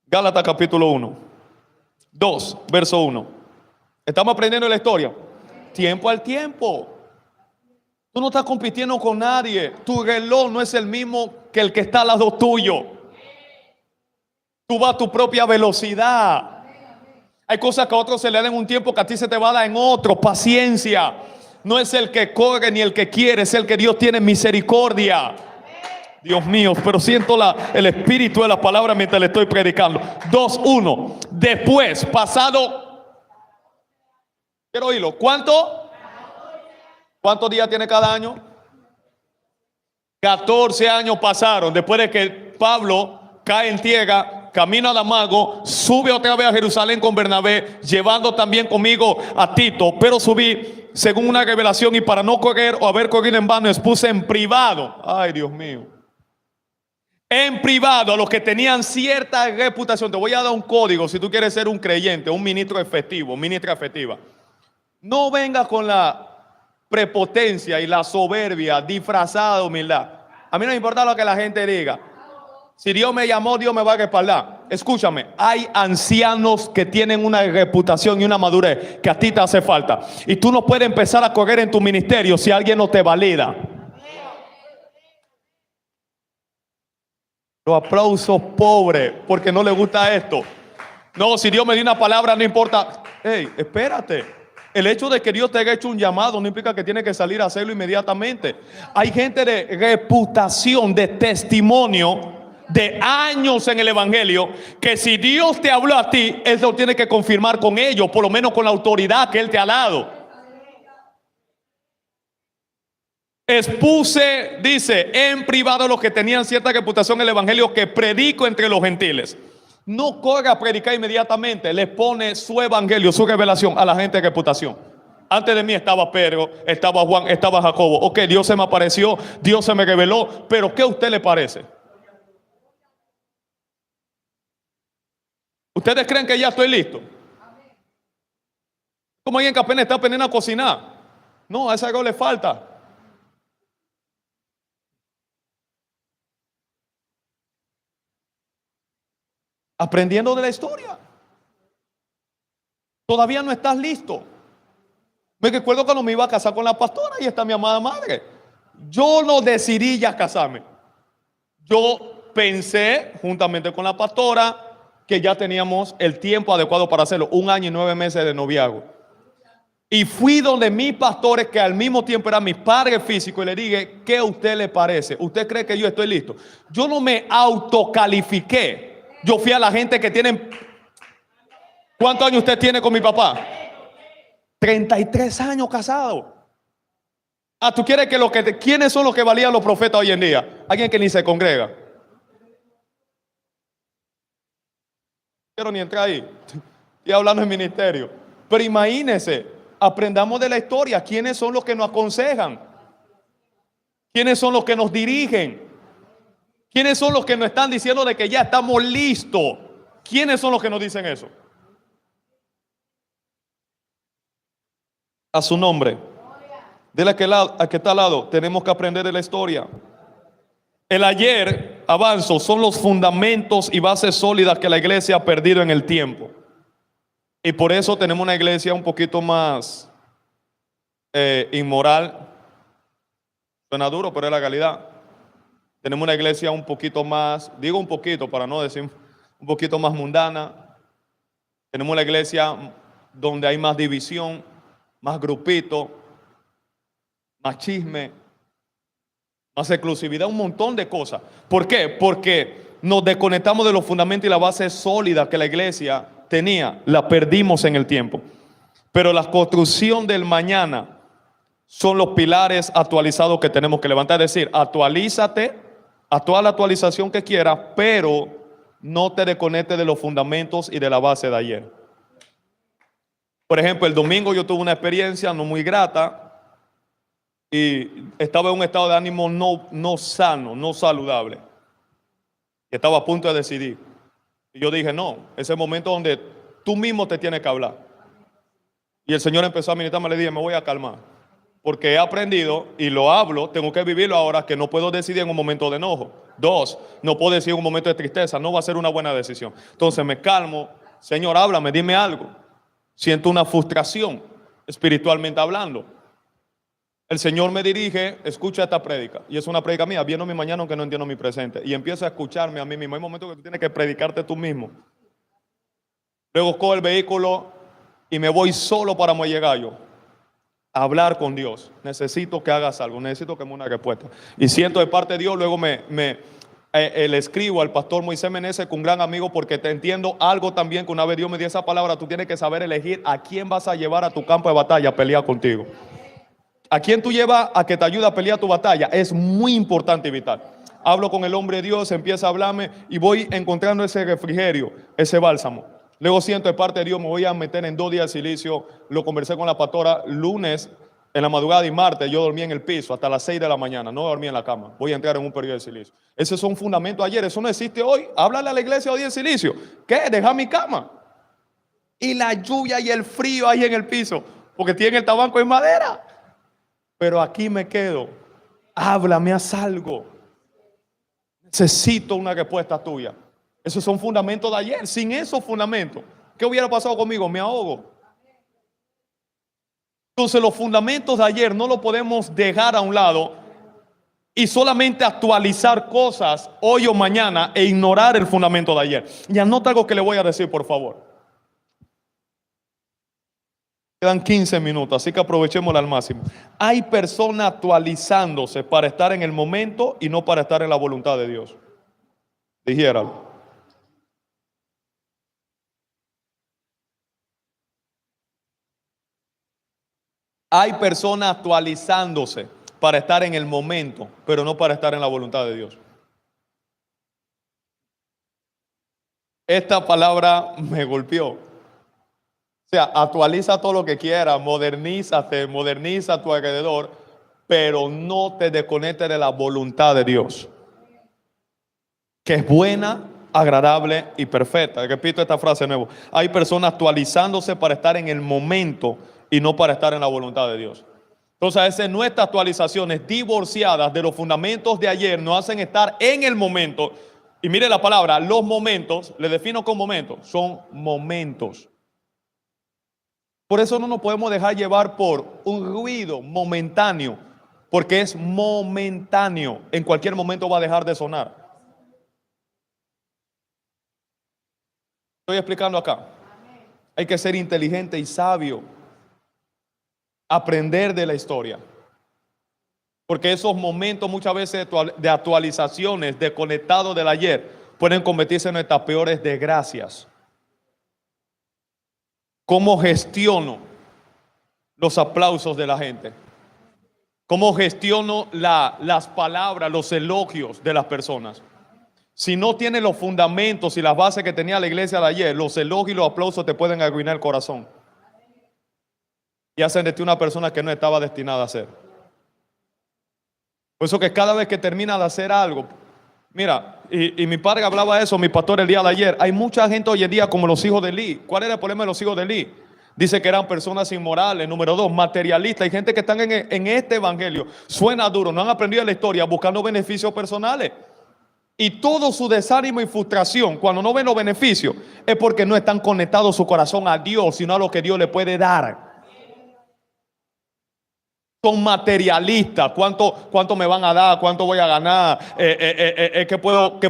Gálatas capítulo 1, 2, verso 1. Estamos aprendiendo la historia. Tiempo al tiempo. Tú no estás compitiendo con nadie. Tu reloj no es el mismo que el que está al lado tuyo. Tú vas a tu propia velocidad. Hay cosas que a otros se le dan en un tiempo que a ti se te va a dar en otro. Paciencia. No es el que corre ni el que quiere, es el que Dios tiene misericordia. Dios mío, pero siento el espíritu de la palabra mientras le estoy predicando. 2:1. Después, pasado. Quiero oírlo. ¿Cuántos días tiene cada año? 14 años pasaron después de que Pablo cae en tierra, camina a Damasco, sube otra vez a Jerusalén con Bernabé, llevando también conmigo a Tito. Pero subí según una revelación y para no correr o haber corrido en vano, expuse en privado. Ay, Dios mío. En privado a los que tenían cierta reputación. Te voy a dar un código si tú quieres ser un creyente, un ministro efectivo, ministra efectiva. No venga con la prepotencia y la soberbia disfrazada de humildad. A mí no me importa lo que la gente diga. Si Dios me llamó, Dios me va a respaldar. Escúchame, hay ancianos que tienen una reputación y una madurez que a ti te hace falta. Y tú no puedes empezar a correr en tu ministerio si alguien no te valida. Los aplausos pobres porque no le gusta esto. No, si Dios me dio una palabra, no importa. Hey, espérate. El hecho de que Dios te haya hecho un llamado no implica que tiene que salir a hacerlo inmediatamente. Hay gente de reputación, de testimonio, de años en el evangelio, que si Dios te habló a ti, Él lo tiene que confirmar con ellos, por lo menos con la autoridad que Él te ha dado. Expuse, dice, en privado a los que tenían cierta reputación en el evangelio que predico entre los gentiles. No corra a predicar inmediatamente, le pone su evangelio, su revelación a la gente de reputación. Antes de mí estaba Pedro, estaba Juan, estaba Jacobo. Ok, Dios se me apareció, Dios se me reveló, pero ¿qué a usted le parece? ¿Ustedes creen que ya estoy listo? Como alguien que apenas está aprendiendo a cocinar. No, a ese algo le falta. Aprendiendo de la historia. Todavía no estás listo. Me recuerdo cuando me iba a casar con la pastora y está mi amada madre. Yo no decidí ya casarme. Yo pensé, juntamente con la pastora, que ya teníamos el tiempo adecuado para hacerlo, 1 año y 9 meses de noviazgo. Y fui donde mis pastores, que al mismo tiempo eran mis padres físicos, y le dije, ¿qué a usted le parece? ¿Usted cree que yo estoy listo? Yo no me autocalifiqué. Yo fui a la gente que tienen... ¿Cuántos años usted tiene con mi papá? 33 años casado. Ah, ¿tú quieres que quiénes son los que valían los profetas hoy en día? Alguien que ni se congrega. No quiero ni entrar ahí. Estoy hablando en ministerio. Pero imagínense, aprendamos de la historia. ¿Quiénes son los que nos aconsejan? ¿Quiénes son los que nos dirigen? ¿Quiénes son los que nos están diciendo de que ya estamos listos? ¿Quiénes son los que nos dicen eso? A su nombre. Dile a que está al lado, tenemos que aprender de la historia. El ayer, avanzo, son los fundamentos y bases sólidas que la iglesia ha perdido en el tiempo. Y por eso tenemos una iglesia un poquito más inmoral. Suena duro, pero es la realidad. Tenemos una iglesia un poquito más, digo un poquito para no decir un poquito más mundana. Tenemos una iglesia donde hay más división, más grupito, más chisme, más exclusividad, un montón de cosas. ¿Por qué? Porque nos desconectamos de los fundamentos y la base sólida que la iglesia tenía, la perdimos en el tiempo. Pero la construcción del mañana son los pilares actualizados que tenemos que levantar. Es decir, actualízate a toda la actualización que quieras, pero no te desconectes de los fundamentos y de la base de ayer. Por ejemplo, el domingo yo tuve una experiencia no muy grata y estaba en un estado de ánimo no sano, no saludable. Y estaba a punto de decidir. Y yo dije, no, ese es el momento donde tú mismo te tienes que hablar. Y el Señor empezó a ministrarme, le dije, me voy a calmar. Porque he aprendido y lo hablo, tengo que vivirlo ahora, que no puedo decidir en un momento de enojo. 2, no puedo decidir en un momento de tristeza, no va a ser una buena decisión. Entonces me calmo, Señor, háblame, dime algo. Siento una frustración, espiritualmente hablando. El Señor me dirige, escucha esta prédica. Y es una prédica mía, viendo mi mañana aunque no entiendo mi presente. Y empiezo a escucharme a mí mismo. Hay momentos que tú tienes que predicarte tú mismo. Luego cojo el vehículo y me voy solo para Muelle Gallo a hablar con Dios. Necesito que hagas algo, necesito que me una respuesta. Y siento de parte de Dios, luego le escribo al pastor Moisés Meneses, un gran amigo, porque te entiendo algo también, que una vez Dios me dio esa palabra, tú tienes que saber elegir a quién vas a llevar a tu campo de batalla a pelear contigo. A quién tú llevas a que te ayude a pelear tu batalla es muy importante y vital. Hablo con el hombre de Dios, empieza a hablarme y voy encontrando ese refrigerio, ese bálsamo. Luego siento de parte de Dios, me voy a meter en 2 días de silicio. Lo conversé con la pastora lunes en la madrugada y martes yo dormí en el piso hasta las 6 de la mañana, no dormí en la cama. Voy a entrar en un periodo de silicio. Ese es un fundamento ayer, eso no existe hoy. Háblale a la iglesia hoy en silicio. ¿Qué? Deja mi cama. Y la lluvia y el frío ahí en el piso, porque tiene el tabanco en madera. Pero aquí me quedo. Háblame, haz algo. Necesito una respuesta tuya. Esos son fundamentos de ayer. Sin esos fundamentos, ¿qué hubiera pasado conmigo? Me ahogo. Entonces los fundamentos de ayer no los podemos dejar a un lado y solamente actualizar cosas hoy o mañana e ignorar el fundamento de ayer. Y anota algo que le voy a decir, por favor. Quedan 15 minutos, así que aprovechémosla al máximo. Hay personas actualizándose para estar en el momento y no para estar en la voluntad de Dios. Dijéralo. Hay personas actualizándose para estar en el momento, pero no para estar en la voluntad de Dios. Esta palabra me golpeó. O sea, actualiza todo lo que quieras, modernízate, moderniza a tu alrededor, pero no te desconectes de la voluntad de Dios, que es buena, agradable y perfecta. Repito esta frase de nuevo. Hay personas actualizándose para estar en el momento y no para estar en la voluntad de Dios. Entonces, a veces nuestras actualizaciones divorciadas de los fundamentos de ayer nos hacen estar en el momento. Y mire la palabra, los momentos, le defino con momentos, son momentos. Por eso no nos podemos dejar llevar por un ruido momentáneo, porque es momentáneo. En cualquier momento va a dejar de sonar. Estoy explicando acá. Hay que ser inteligente y sabio. Aprender de la historia. Porque esos momentos muchas veces de actualizaciones, desconectados del ayer, pueden convertirse en nuestras peores desgracias. ¿Cómo gestiono los aplausos de la gente? ¿Cómo gestiono las palabras, los elogios de las personas? Si no tiene los fundamentos y las bases que tenía la iglesia de ayer, los elogios y los aplausos te pueden arruinar el corazón. Y hacen de ti una persona que no estaba destinada a ser. Por eso que cada vez que termina de hacer algo, mira, y mi padre hablaba de eso, mi pastor el día de ayer, hay mucha gente hoy en día como los hijos de Eli. ¿Cuál era el problema de los hijos de Eli? Dice que eran personas inmorales. Número 2, materialistas. Hay gente que están en este evangelio. Suena duro, no han aprendido la historia buscando beneficios personales. Y todo su desánimo y frustración cuando no ven los beneficios es porque no están conectados su corazón a Dios, sino a lo que Dios le puede dar. Son materialistas. ¿Cuánto me van a dar? ¿Cuánto voy a ganar? ¿Qué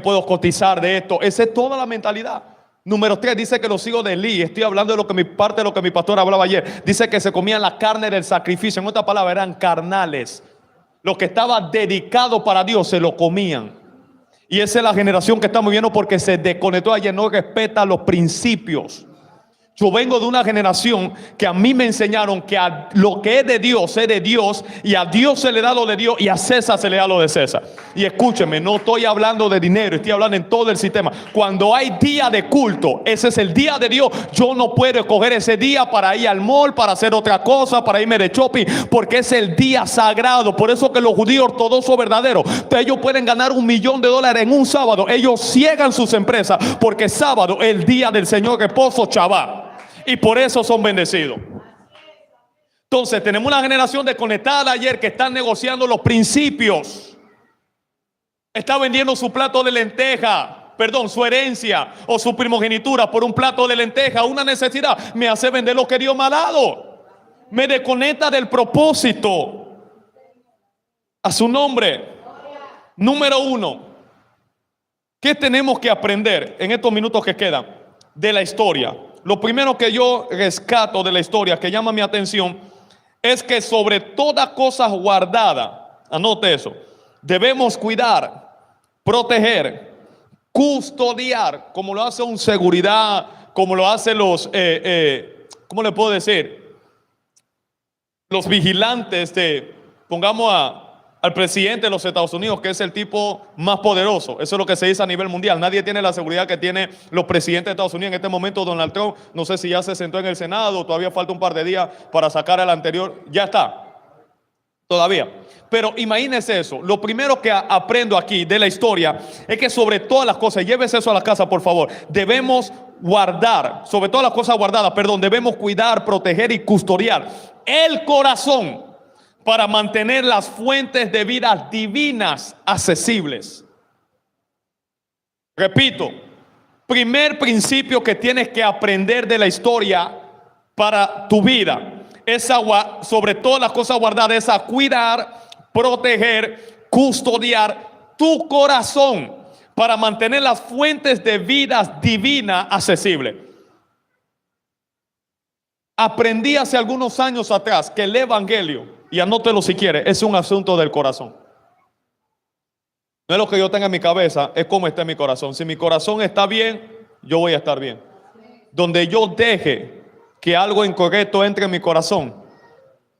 puedo cotizar de esto? Esa es toda la mentalidad. Número 3, dice que los hijos de Eli, estoy hablando de parte de lo que mi pastor hablaba ayer, dice que se comían la carne del sacrificio. En otras palabras, eran carnales. Lo que estaba dedicado para Dios se lo comían. Y esa es la generación que estamos viendo porque se desconectó ayer, no respeta los principios. Yo vengo de una generación que a mí me enseñaron que a lo que es de Dios, y a Dios se le da lo de Dios y a César se le da lo de César. Y escúcheme, no estoy hablando de dinero, estoy hablando en todo el sistema. Cuando hay día de culto, ese es el día de Dios. Yo no puedo escoger ese día para ir al mall, para hacer otra cosa, para irme de shopping, porque es el día sagrado. Por eso que los judíos ortodoxos verdaderos, ellos pueden ganar $1.000.000 en un sábado. Ellos ciegan sus empresas porque sábado es el día del Señor reposo Shabbat. Y por eso son bendecidos. Entonces tenemos una generación desconectada de ayer que están negociando los principios. Está vendiendo su plato de lenteja, su herencia o su primogenitura por un plato de lenteja. Una necesidad me hace vender lo que Dios me ha dado. Me desconecta del propósito. A su nombre. Número 1. ¿Qué tenemos que aprender en estos minutos que quedan de la historia? Lo primero que yo rescato de la historia que llama mi atención es que sobre toda cosa guardada, anote eso, debemos cuidar, proteger, custodiar, como lo hace un seguridad, como lo hacen los, ¿cómo le puedo decir? Los vigilantes pongamos al presidente de los Estados Unidos, que es el tipo más poderoso. Eso es lo que se dice a nivel mundial. Nadie tiene la seguridad que tiene los presidentes de Estados Unidos. En este momento Donald Trump, no sé si ya se sentó en el Senado, todavía falta un par de días para sacar al anterior. Ya está, todavía. Pero imagínense eso. Lo primero que aprendo aquí de la historia es que sobre todas las cosas, llévese eso a la casa por favor, debemos guardar, sobre todas las cosas guardadas, debemos cuidar, proteger y custodiar el corazón para mantener las fuentes de vida divinas accesibles. Repito, primer principio que tienes que aprender de la historia para tu vida es sobre todas las cosas guardadas, es a cuidar, proteger, custodiar tu corazón para mantener las fuentes de vida divina accesibles. Aprendí hace algunos años atrás que el evangelio, y anótelo si quiere, es un asunto del corazón. No es lo que yo tenga en mi cabeza, es cómo está en mi corazón. Si mi corazón está bien, yo voy a estar bien. Donde yo deje que algo incorrecto entre en mi corazón,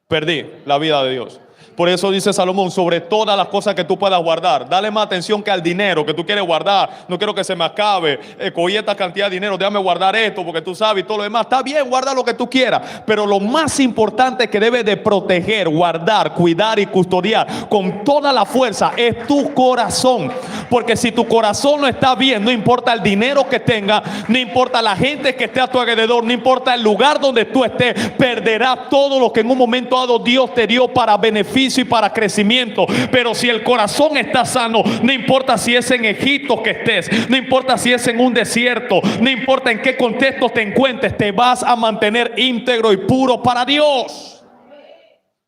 perdí la vida de Dios. Por eso dice Salomón, sobre todas las cosas que tú puedas guardar, dale más atención que al dinero que tú quieres guardar. No quiero que se me acabe, cogí esta cantidad de dinero, déjame guardar esto porque tú sabes y todo lo demás. Está bien, guarda lo que tú quieras, pero lo más importante que debes de proteger, guardar, cuidar y custodiar con toda la fuerza es tu corazón. Porque si tu corazón no está bien, no importa el dinero que tenga, no importa la gente que esté a tu alrededor, no importa el lugar donde tú estés, perderás todo lo que en un momento dado Dios te dio para beneficio y para crecimiento. Pero si el corazón está sano, no importa si es en Egipto que estés, no importa si es en un desierto, no importa en qué contexto te encuentres, te vas a mantener íntegro y puro para Dios.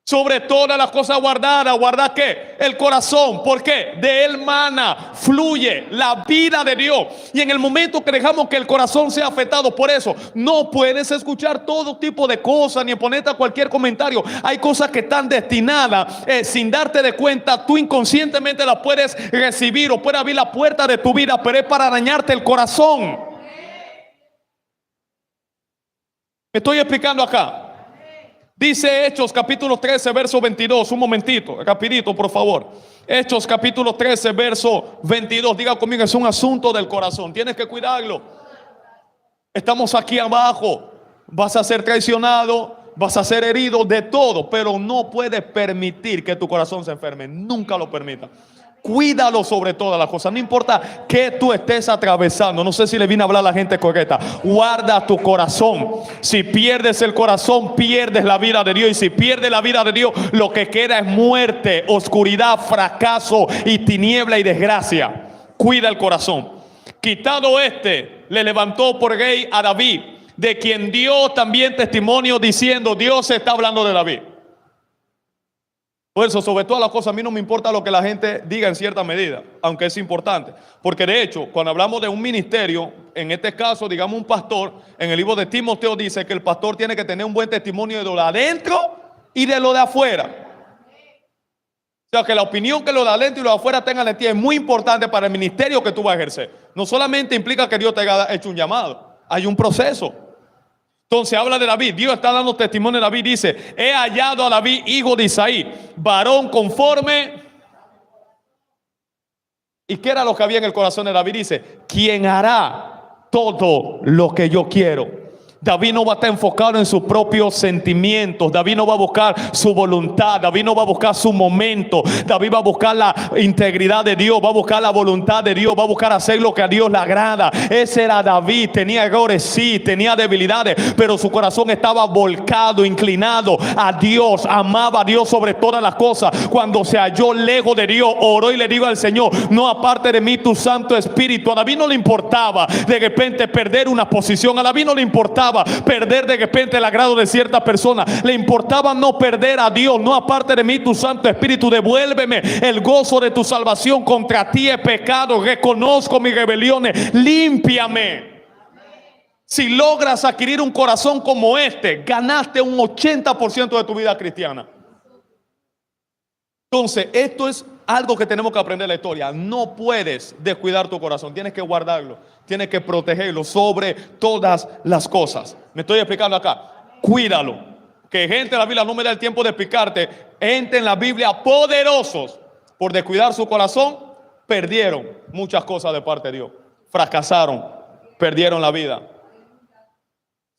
Sobre todas las cosas guardadas, ¿guardar qué? El corazón. ¿Por qué? De él mana, fluye la vida de Dios. Y en el momento que dejamos que el corazón sea afectado por eso, no puedes escuchar todo tipo de cosas ni ponerte a cualquier comentario. Hay cosas que están destinadas, sin darte de cuenta, tú inconscientemente las puedes recibir o puede abrir la puerta de tu vida, pero es para dañarte el corazón. Me estoy explicando acá. Dice Hechos capítulo 13 verso 22. Un momentito, rapidito por favor. Hechos capítulo 13 verso 22. Diga conmigo, es un asunto del corazón. Tienes que cuidarlo. Estamos aquí abajo. Vas a ser traicionado, vas a ser herido, de todo. Pero no puedes permitir que tu corazón se enferme. Nunca lo permita. Cuídalo sobre todas las cosas. No importa que tú estés atravesando. No sé si le vine a hablar a la gente correcta. Guarda tu corazón. Si pierdes el corazón, pierdes la vida de Dios. Y si pierdes la vida de Dios, lo que queda es muerte, oscuridad, fracaso y tiniebla y desgracia. Cuida el corazón. Quitado le levantó por rey a David, de quien dio también testimonio diciendo: Dios está hablando de David. Por eso, sobre todas las cosas, a mí no me importa lo que la gente diga en cierta medida, aunque es importante. Porque de hecho, cuando hablamos de un ministerio, en este caso, digamos un pastor, en el libro de Timoteo dice que el pastor tiene que tener un buen testimonio de lo de adentro y de lo de afuera. O sea, que la opinión que lo de adentro y lo de afuera tengan de ti es muy importante para el ministerio que tú vas a ejercer. No solamente implica que Dios te haya hecho un llamado, hay un proceso. Entonces habla de David. Dios está dando testimonio de David. Dice: he hallado a David, hijo de Isaí, varón conforme. ¿Y qué era lo que había en el corazón de David? Dice: quien hará todo lo que yo quiero. David no va a estar enfocado en sus propios sentimientos. David no va a buscar su voluntad. David no va a buscar su momento. David va a buscar la integridad de Dios. Va a buscar la voluntad de Dios. Va a buscar hacer lo que a Dios le agrada. Ese era David. Tenía errores, sí. Tenía debilidades. Pero su corazón estaba volcado, inclinado a Dios. Amaba a Dios sobre todas las cosas. Cuando se halló lejos de Dios, oró y le dijo al Señor: no aparte de mí tu Santo Espíritu. A David no le importaba de repente perder una posición. A David no le importaba perder de repente el agrado de cierta persona. Le importaba no perder a Dios. No aparte de mí tu Santo Espíritu. Devuélveme el gozo de tu salvación. Contra ti he pecado. Reconozco mis rebeliones. Límpiame. Si logras adquirir un corazón como este, ganaste un 80% de tu vida cristiana. Entonces, esto es algo que tenemos que aprender en la historia. No puedes descuidar tu corazón. Tienes que guardarlo. Tienes que protegerlo sobre todas las cosas. Me estoy explicando acá. Cuídalo. Que gente en la Biblia, no me da el tiempo de explicarte, gente en la Biblia poderosos, por descuidar su corazón, perdieron muchas cosas de parte de Dios. Fracasaron. Perdieron la vida.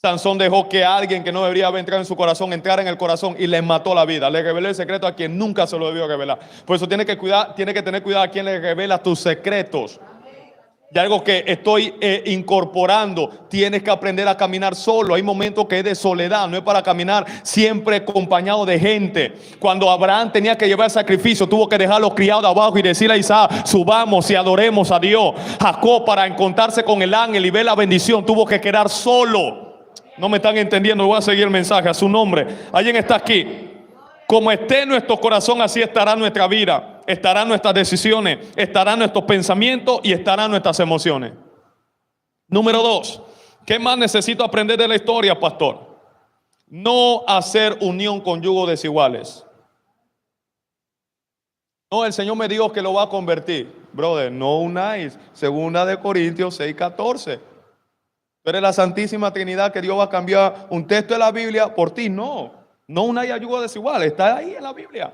Sansón dejó que alguien que no debería haber entrado en su corazón entrara en el corazón y le mató la vida. Le reveló el secreto a quien nunca se lo debió revelar. Por eso tiene que tener cuidado a quien le revela tus secretos. Y algo que estoy incorporando: tienes que aprender a caminar solo. Hay momentos que es de soledad, no es para caminar siempre acompañado de gente. Cuando Abraham tenía que llevar sacrificio, tuvo que dejar los criados de abajo y decirle a Isaac: subamos y adoremos a Dios. Jacob, para encontrarse con el ángel y ver la bendición, tuvo que quedar solo. No me están entendiendo, voy a seguir el mensaje a su nombre. ¿Alguien está aquí? Como esté nuestro corazón, así estará nuestra vida, estarán nuestras decisiones, estarán nuestros pensamientos y estarán nuestras emociones. Número 2, ¿qué más necesito aprender de la historia, pastor? No hacer unión con yugos desiguales. No, el Señor me dijo que lo va a convertir. Brother, no unáis. Segunda de Corintios 6:14. Tú eres la Santísima Trinidad, que Dios va a cambiar un texto de la Biblia por ti. No unáis a yugos desiguales. Está ahí en la Biblia.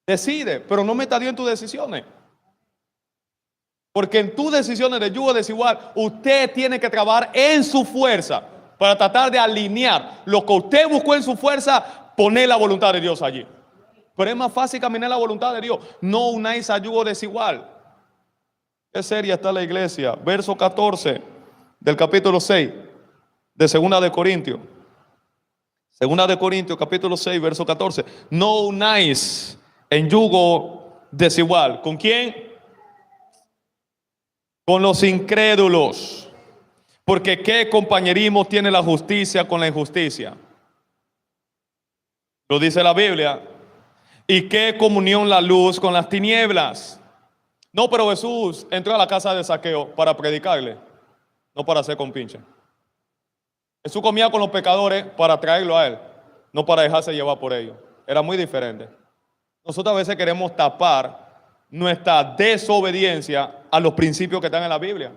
Decide, pero no meta a Dios en tus decisiones. Porque en tus decisiones de yugo desigual, usted tiene que trabajar en su fuerza para tratar de alinear lo que usted buscó en su fuerza, poner la voluntad de Dios allí. Pero es más fácil caminar en la voluntad de Dios. No unáis a yugo desigual. Qué seria está la iglesia. Verso 14 del capítulo 6 de Segunda de Corintios. Segunda de Corintios, capítulo 6, verso 14. No unáis en yugo desigual. ¿Con quién? Con los incrédulos. Porque ¿qué compañerismo tiene la justicia con la injusticia? Lo dice la Biblia. ¿Y qué comunión la luz con las tinieblas? No, pero Jesús entró a la casa de Zaqueo para predicarle, no para hacer compinche. Jesús comía con los pecadores para traerlo a él, no para dejarse llevar por ellos. Era muy diferente. Nosotros a veces queremos tapar nuestra desobediencia a los principios que están en la Biblia.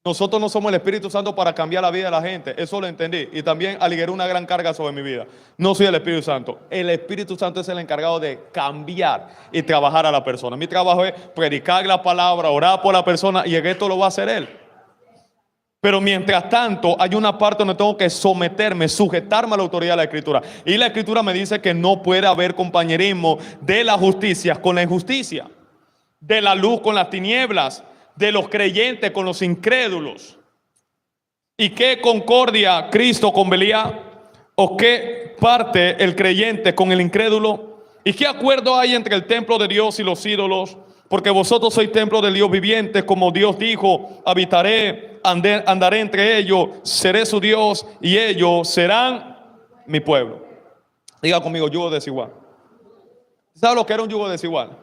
Nosotros no somos el Espíritu Santo para cambiar la vida de la gente. Eso lo entendí. Y también aligeré una gran carga sobre mi vida. No soy el Espíritu Santo. El Espíritu Santo es el encargado de cambiar y trabajar a la persona. Mi trabajo es predicar la palabra, orar por la persona, y esto lo va a hacer Él. Pero mientras tanto, hay una parte donde tengo que someterme, sujetarme a la autoridad de la Escritura. Y la Escritura me dice que no puede haber compañerismo de la justicia con la injusticia, de la luz con las tinieblas, de los creyentes con los incrédulos. ¿Y qué concordia Cristo con Belial? ¿O qué parte el creyente con el incrédulo? ¿Y qué acuerdo hay entre el templo de Dios y los ídolos? Porque vosotros sois templo del Dios viviente, como Dios dijo: habitaré, andaré entre ellos, seré su Dios y ellos serán mi pueblo. Diga conmigo, yugo desigual. ¿Sabe lo que era un yugo desigual?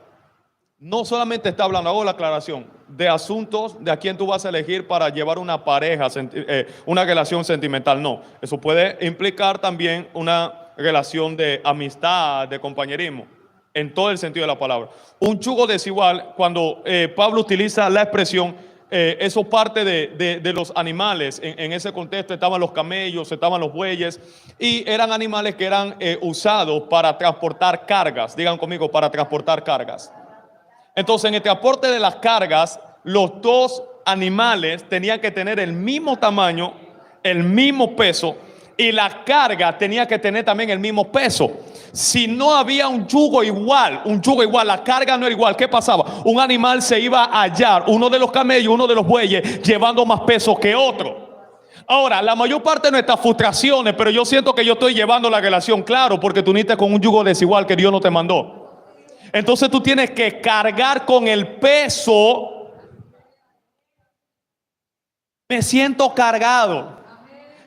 No solamente está hablando, hago la aclaración, de asuntos de a quién tú vas a elegir para llevar una pareja, una relación sentimental. No, eso puede implicar también una relación de amistad, de compañerismo, en todo el sentido de la palabra. Un yugo desigual, cuando Pablo utiliza la expresión, eso parte de los animales. En ese contexto estaban los camellos, estaban los bueyes, y eran animales que eran usados para transportar cargas. Digan conmigo, para transportar cargas. Entonces, en el transporte de las cargas, los dos animales tenían que tener el mismo tamaño, el mismo peso, y la carga tenía que tener también el mismo peso. Si no había un yugo igual, la carga no era igual, ¿qué pasaba? Un animal se iba a hallar, uno de los camellos, uno de los bueyes, llevando más peso que otro. Ahora, la mayor parte de nuestras frustraciones, pero yo siento que yo estoy llevando la relación, claro, porque tú uniste con un yugo desigual que Dios no te mandó. Entonces tú tienes que cargar con el peso. Me siento cargado.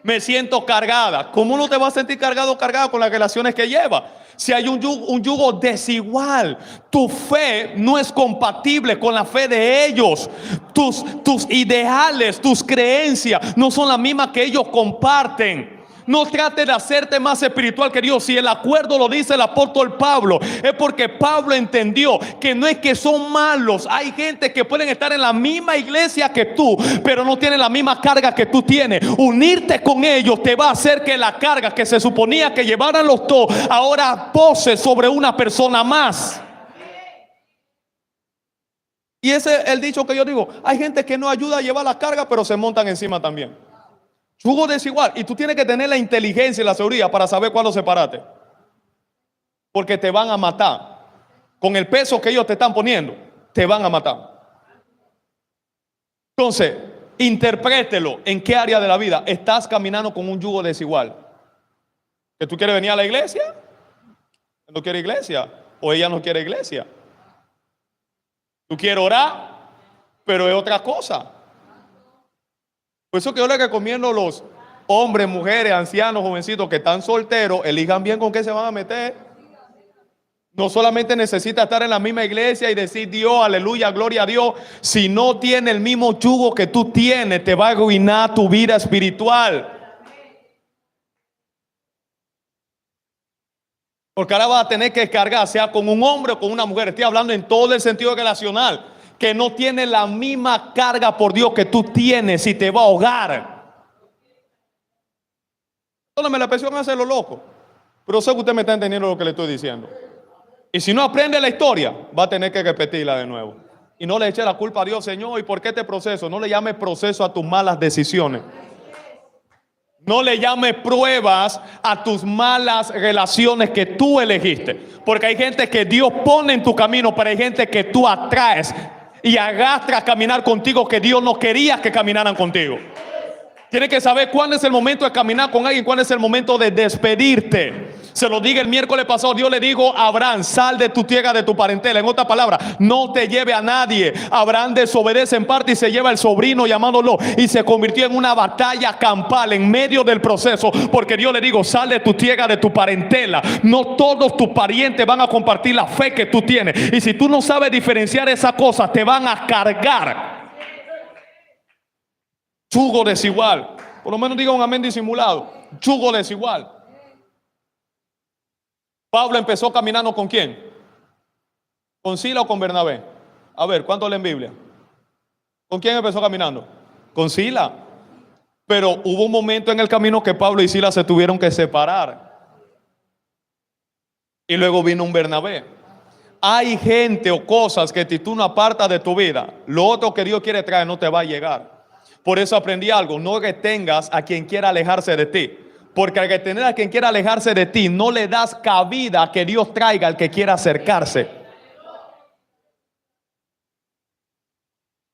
Me siento cargada. ¿Cómo no te vas a sentir cargado o cargada con las relaciones que lleva? Si hay un yugo desigual, tu fe no es compatible con la fe de ellos. Tus ideales, tus creencias no son las mismas que ellos comparten. No trates de hacerte más espiritual que Dios. Si el acuerdo lo dice el apóstol Pablo, es porque Pablo entendió que no es que son malos. Hay gente que pueden estar en la misma iglesia que tú, pero no tienen la misma carga que tú tienes. Unirte con ellos te va a hacer que la carga que se suponía que llevaran los dos, ahora pose sobre una persona más. Y ese es el dicho que yo digo. Hay gente que no ayuda a llevar la carga, pero se montan encima también. Yugo desigual. Y tú tienes que tener la inteligencia y la seguridad para saber cuándo separarte. Porque te van a matar. Con el peso que ellos te están poniendo, te van a matar. Entonces, interprételo. ¿En qué área de la vida estás caminando con un yugo desigual? ¿Que tú quieres venir a la iglesia? ¿No quiere iglesia? ¿O ella no quiere iglesia? Tú quieres orar, pero es otra cosa. Por eso que yo les recomiendo a los hombres, mujeres, ancianos, jovencitos que están solteros, elijan bien con qué se van a meter. No solamente necesita estar en la misma iglesia y decir Dios, aleluya, gloria a Dios. Si no tiene el mismo yugo que tú tienes, te va a arruinar tu vida espiritual. Porque ahora vas a tener que cargar, sea con un hombre o con una mujer. Estoy hablando en todo el sentido relacional. Que no tiene la misma carga por Dios que tú tienes y te va a ahogar. No me la presión a hacerlo loco, pero sé que usted me está entendiendo lo que le estoy diciendo. Y si no aprende la historia, va a tener que repetirla de nuevo. Y no le eche la culpa a Dios, Señor, ¿y por qué este proceso? No le llames proceso a tus malas decisiones. No le llames pruebas a tus malas relaciones que tú elegiste. Porque hay gente que Dios pone en tu camino, pero hay gente que tú atraes y arrastras a caminar contigo que Dios no quería que caminaran contigo. Tienes que saber cuándo es el momento de caminar con alguien, cuándo es el momento de despedirte. Se lo dije el miércoles pasado. Dios le dijo a Abraham: sal de tu tierra, de tu parentela. En otras palabras, no te lleve a nadie. Abraham desobedece en parte y se lleva al sobrino llamándolo, y se convirtió en una batalla campal en medio del proceso, porque Dios le dijo: sal de tu tierra, de tu parentela. No todos tus parientes van a compartir la fe que tú tienes, y si tú no sabes diferenciar esas cosas, te van a cargar. Yugo desigual. Por lo menos diga un amén disimulado. Yugo desigual. Pablo empezó caminando ¿con quién? ¿Con Sila o con Bernabé? A ver, ¿cuánto leen Biblia? ¿Con quién empezó caminando? Con Sila. Pero hubo un momento en el camino que Pablo y Sila se tuvieron que separar. Y luego vino un Bernabé. Hay gente o cosas que si tú no apartas de tu vida, lo otro que Dios quiere traer no te va a llegar. Por eso aprendí algo: no retengas a quien quiera alejarse de ti, porque al retener a quien quiera alejarse de ti, no le das cabida a que Dios traiga al que quiera acercarse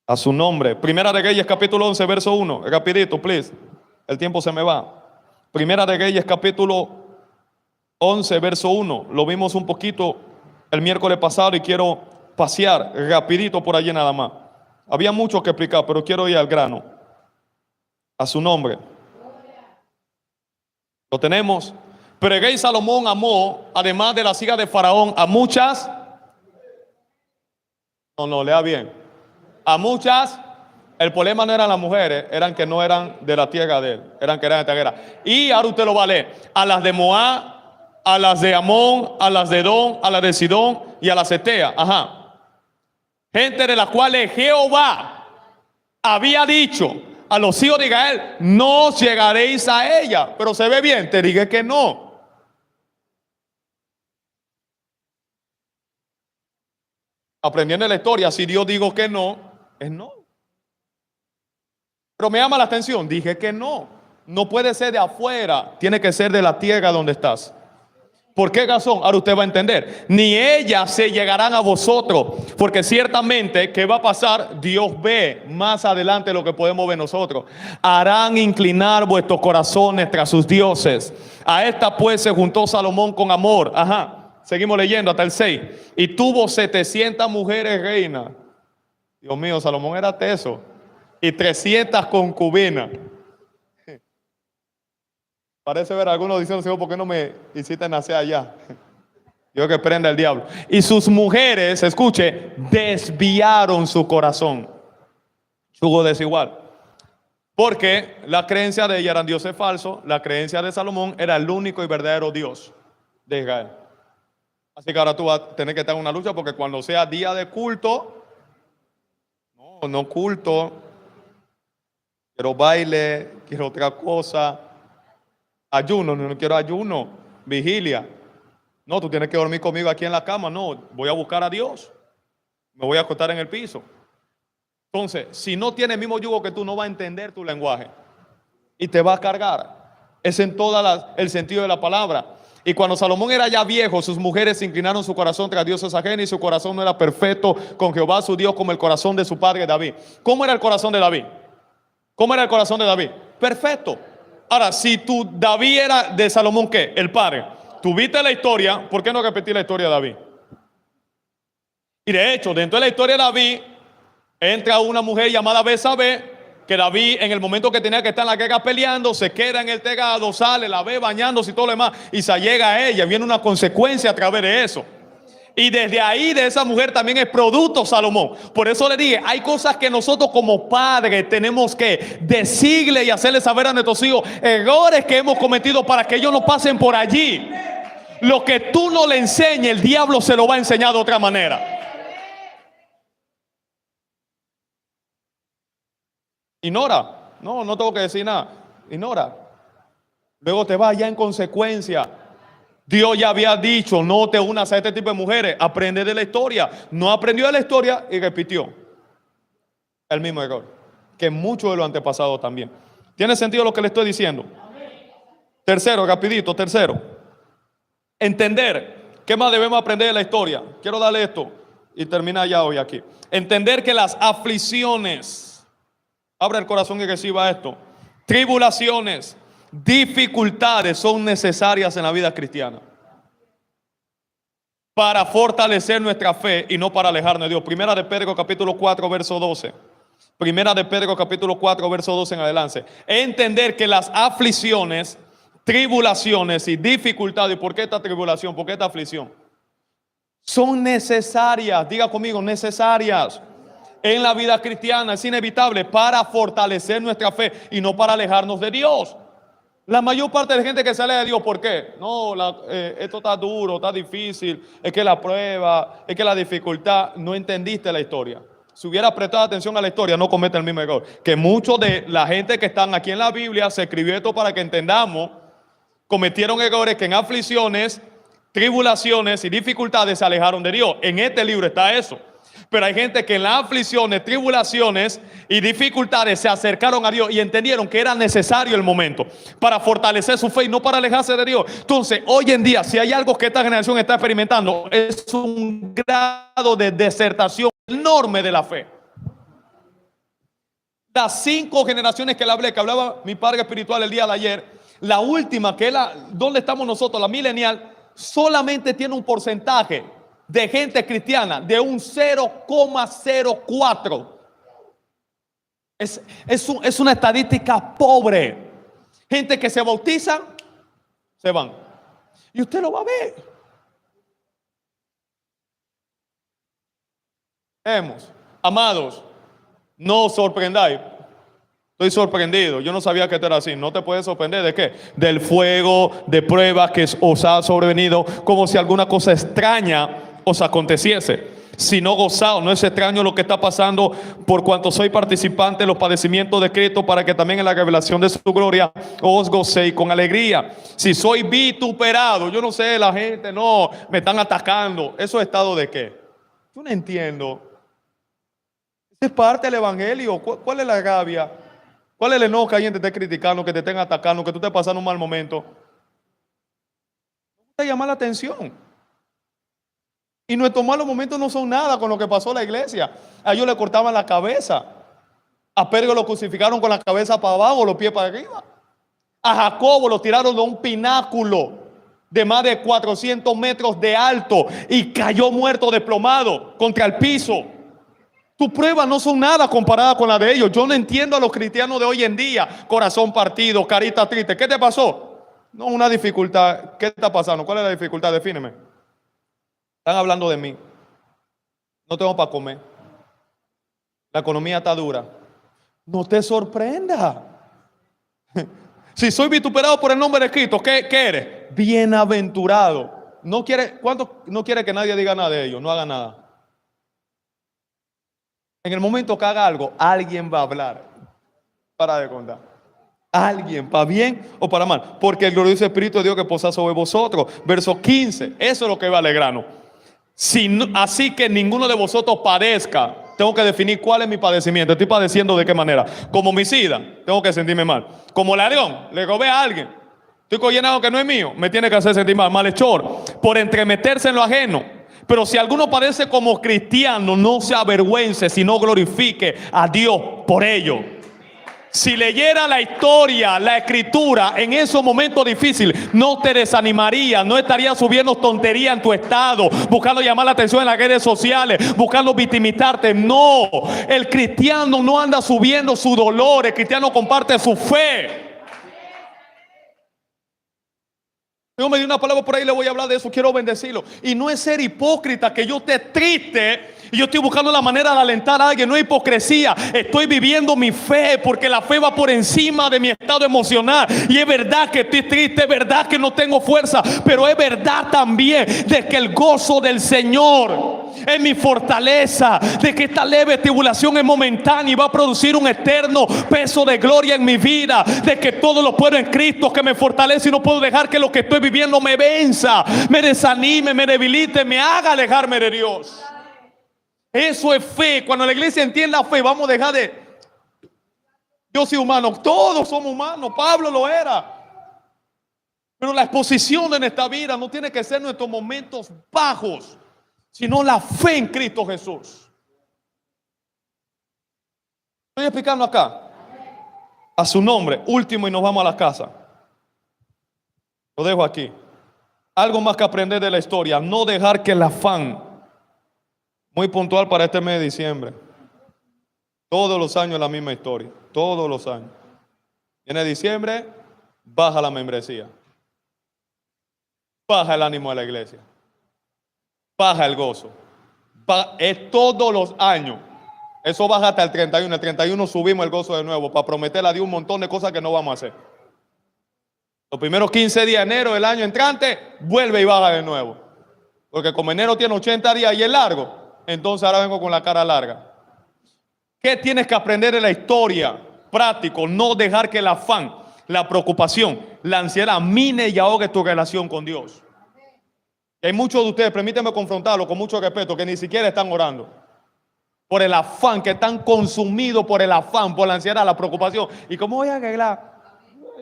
a su nombre. Primera de Reyes capítulo 11 verso 1, rapidito please, el tiempo se me va. Primera de Reyes capítulo 11 verso 1, lo vimos un poquito el miércoles pasado y quiero pasear rapidito por allí nada más. Había mucho que explicar, pero quiero ir al grano. A su nombre. Lo tenemos. Pero el rey Salomón amó, además de las hijas de Faraón, a muchas. No, lea bien. A muchas. El problema no eran las mujeres, eran que no eran de la tierra de él, eran que eran de tierra. Y ahora usted lo va a leer. A las de Moab, a las de Amón, a las de Edom, a las de Sidón y a las Etea. Ajá. Gente de las cuales Jehová había dicho a los hijos de Israel: no llegaréis a ella. Pero se ve bien, te dije que no. Aprendiendo la historia, si Dios dijo que no, es no. Pero me llama la atención, dije que no. No puede ser de afuera, tiene que ser de la tierra donde estás. ¿Por qué razón? Ahora usted va a entender. Ni ellas se llegarán a vosotros, porque ciertamente, ¿qué va a pasar? Dios ve más adelante lo que podemos ver nosotros. Harán inclinar vuestros corazones tras sus dioses. A esta pues se juntó Salomón con amor. Ajá, seguimos leyendo hasta el 6. Y tuvo 700 mujeres reinas. Dios mío, Salomón era teso. Y 300 concubinas. Parece ver a algunos diciendo: Señor, ¿por qué no me hiciste nacer allá? Yo que prenda el diablo. Y sus mujeres, escuche, desviaron su corazón. Yugo desigual. Porque la creencia de ella eran dioses falsos. La creencia de Salomón era el único y verdadero Dios de Israel. Así que ahora tú vas a tener que estar en una lucha, porque cuando sea día de culto, no culto, quiero baile, quiero otra cosa. Ayuno, no quiero ayuno, vigilia. No, tú tienes que dormir conmigo aquí en la cama. No, voy a buscar a Dios. Me voy a acostar en el piso. Entonces, si no tiene el mismo yugo que tú, no va a entender tu lenguaje y te va a cargar. Es en todo el sentido de la palabra. Y cuando Salomón era ya viejo, sus mujeres inclinaron su corazón tras dioses ajenos, y su corazón no era perfecto con Jehová su Dios como el corazón de su padre David. ¿Cómo era el corazón de David? ¿Cómo era el corazón de David? Perfecto. Ahora, si tu David era de Salomón, ¿qué? El padre. Tuviste la historia, ¿por qué no repetir la historia de David? Y de hecho, dentro de la historia de David, entra una mujer llamada Betsabé, que David, en el momento que tenía que estar en la guerra peleando, se queda en el tegado, sale, la ve bañándose y todo lo demás, y se llega a ella. Viene una consecuencia a través de eso. Y desde ahí, de esa mujer también es producto Salomón. Por eso le dije, hay cosas que nosotros como padres tenemos que decirle y hacerle saber a nuestros hijos, errores que hemos cometido, para que ellos no pasen por allí. Lo que tú no le enseñes, el diablo se lo va a enseñar de otra manera. Ignora. No tengo que decir nada. Ignora. Luego te vas ya en consecuencia. Dios ya había dicho: no te unas a este tipo de mujeres. Aprende de la historia. No aprendió de la historia y repitió el mismo error que muchos de los antepasados también. ¿Tiene sentido lo que le estoy diciendo? Tercero, rapidito, tercero. Entender. ¿Qué más debemos aprender de la historia? Quiero darle esto y terminar ya hoy aquí. Entender que las aflicciones, abra el corazón y reciba esto, tribulaciones, dificultades son necesarias en la vida cristiana para fortalecer nuestra fe y no para alejarnos de Dios. Primera de Pedro capítulo 4 verso 12. Primera de Pedro capítulo 4 verso 12 en adelante. Entender que las aflicciones, tribulaciones y dificultades, ¿por qué esta tribulación? ¿Por qué esta aflicción? Son necesarias, diga conmigo, necesarias en la vida cristiana. Es inevitable para fortalecer nuestra fe y no para alejarnos de Dios. La mayor parte de la gente que sale de Dios, ¿por qué? No, esto está duro, está difícil, es que la prueba, es que la dificultad, no entendiste la historia. Si hubiera prestado atención a la historia, no comete el mismo error. Que muchos de la gente que están aquí en la Biblia, se escribió esto para que entendamos, cometieron errores que en aflicciones, tribulaciones y dificultades se alejaron de Dios. En este libro está eso. Pero hay gente que en las aflicciones, tribulaciones y dificultades se acercaron a Dios y entendieron que era necesario el momento para fortalecer su fe y no para alejarse de Dios. Entonces, hoy en día, si hay algo que esta generación está experimentando, es un grado de desertación enorme de la fe. Las 5 generaciones que le hablé, que hablaba mi padre espiritual el día de ayer, la última, que es ¿dónde estamos nosotros? La milenial, solamente tiene un porcentaje de gente cristiana de un 0,04. Es una estadística pobre. Gente que se bautiza, se van. Y usted lo va a ver. Amados, no os sorprendáis. Estoy sorprendido. Yo no sabía que esto era así. No te puedes sorprender ¿de qué? Del fuego, de pruebas que os ha sobrevenido, como si alguna cosa extraña os aconteciese. Si no gozaos, no es extraño lo que está pasando, por cuanto soy participante de los padecimientos de Cristo, para que también en la revelación de su gloria os gocéis con alegría. Si soy vituperado, yo no sé, la gente, no, me están atacando. ¿Eso es estado de qué? Yo no entiendo. ¿Es parte del evangelio? ¿Cuál es la rabia? ¿Cuál es el enojo que alguien te esté criticando, que te estén atacando, que tú estés pasando un mal momento? No te llama la atención. Y nuestros malos momentos no son nada con lo que pasó en la iglesia. A ellos le cortaban la cabeza. A Pedro lo crucificaron con la cabeza para abajo, los pies para arriba. A Jacobo lo tiraron de un pináculo de más de 400 metros de alto y cayó muerto, desplomado contra el piso. Tus pruebas no son nada comparadas con las de ellos. Yo no entiendo a los cristianos de hoy en día. Corazón partido, carita triste. ¿Qué te pasó? No, una dificultad. ¿Qué está pasando? ¿Cuál es la dificultad? Defíneme. Están hablando de mí. No tengo para comer. La economía está dura. No te sorprenda. Si soy vituperado por el nombre de Cristo, ¿qué eres? Bienaventurado. ¿Cuánto no quiere que nadie diga nada de ellos? No haga nada. En el momento que haga algo, alguien va a hablar. Para de contar. Alguien, para bien o para mal. Porque el glorioso Espíritu de Dios que posa sobre vosotros. Verso 15. Eso es lo que va al grano. Así que ninguno de vosotros padezca. Tengo que definir cuál es mi padecimiento. Estoy padeciendo de qué manera. Como homicida, tengo que sentirme mal. Como ladrón, le robé a alguien. Estoy cogiendo algo que no es mío, me tiene que hacer sentir mal. Malhechor, por entremeterse en lo ajeno. Pero si alguno padece como cristiano, no se avergüence, sino glorifique a Dios por ello. Si leyera la historia, la escritura, en esos momentos difíciles, no te desanimaría, no estarías subiendo tontería en tu estado, buscando llamar la atención en las redes sociales, buscando victimizarte. No, el cristiano no anda subiendo su dolor, el cristiano comparte su fe. Dios me dio una palabra por ahí, le voy a hablar de eso, quiero bendecirlo. Y no es ser hipócrita, que yo esté triste y yo estoy buscando la manera de alentar a alguien. No es hipocresía, estoy viviendo mi fe, porque la fe va por encima de mi estado emocional. Y es verdad que estoy triste, es verdad que no tengo fuerza, pero es verdad también de que el gozo del Señor es mi fortaleza, de que esta leve tribulación es momentánea y va a producir un eterno peso de gloria en mi vida, de que todo lo puedo en Cristo que me fortalece, y no puedo dejar que lo que estoy viviendo me venza, me desanime, me debilite, me haga alejarme de Dios. Eso es fe. Cuando la iglesia entienda fe, vamos a dejar de yo soy humano. Todos somos humanos. Pablo lo era. Pero la exposición en esta vida no tiene que ser nuestros momentos bajos, sino la fe en Cristo Jesús. Estoy explicando acá. A su nombre, último y nos vamos a la casa. Lo dejo aquí. Algo más que aprender de la historia. No dejar que el afán, muy puntual para este mes de diciembre. Todos los años la misma historia. Todos los años. Viene diciembre, baja la membresía. Baja el ánimo de la iglesia. Baja el gozo. Es todos los años. Eso baja hasta el 31. El 31 subimos el gozo de nuevo para prometerle a Dios un montón de cosas que no vamos a hacer. Los primeros 15 días de enero del año entrante, vuelve y baja de nuevo. Porque como enero tiene 80 días y es largo, entonces ahora vengo con la cara larga. ¿Qué tienes que aprender de la historia? Práctico, no dejar que el afán, la preocupación, la ansiedad mine y ahogue tu relación con Dios. Y hay muchos de ustedes, permítanme confrontarlo con mucho respeto, que ni siquiera están orando. Por el afán, que están consumidos por el afán, por la ansiedad, la preocupación. ¿Y cómo voy a arreglar?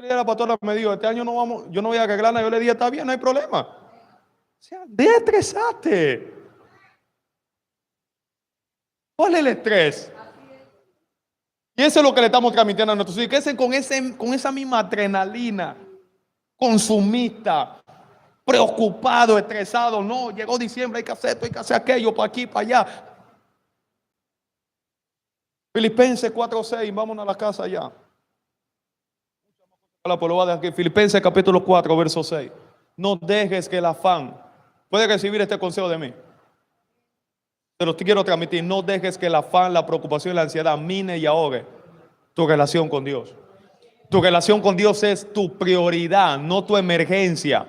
La pastora me dijo, este año no vamos, yo no voy a arreglar nada. Yo le dije, está bien, no hay problema. O sea, desestresate. ¿Cuál es el estrés? Y eso es lo que le estamos transmitiendo a nuestros hijos. Quédense con esa misma adrenalina consumista, preocupado, estresado. No, llegó diciembre, hay que hacer esto, hay que hacer aquello, para aquí, para allá. Filipenses 4:6, vámonos a la casa ya. Filipenses capítulo 4, verso 6. No dejes que el afán, puede recibir este consejo de mí. Te lo quiero transmitir. No dejes que el afán, la preocupación y la ansiedad mine y ahogue tu relación con Dios. Tu relación con Dios es tu prioridad, no tu emergencia.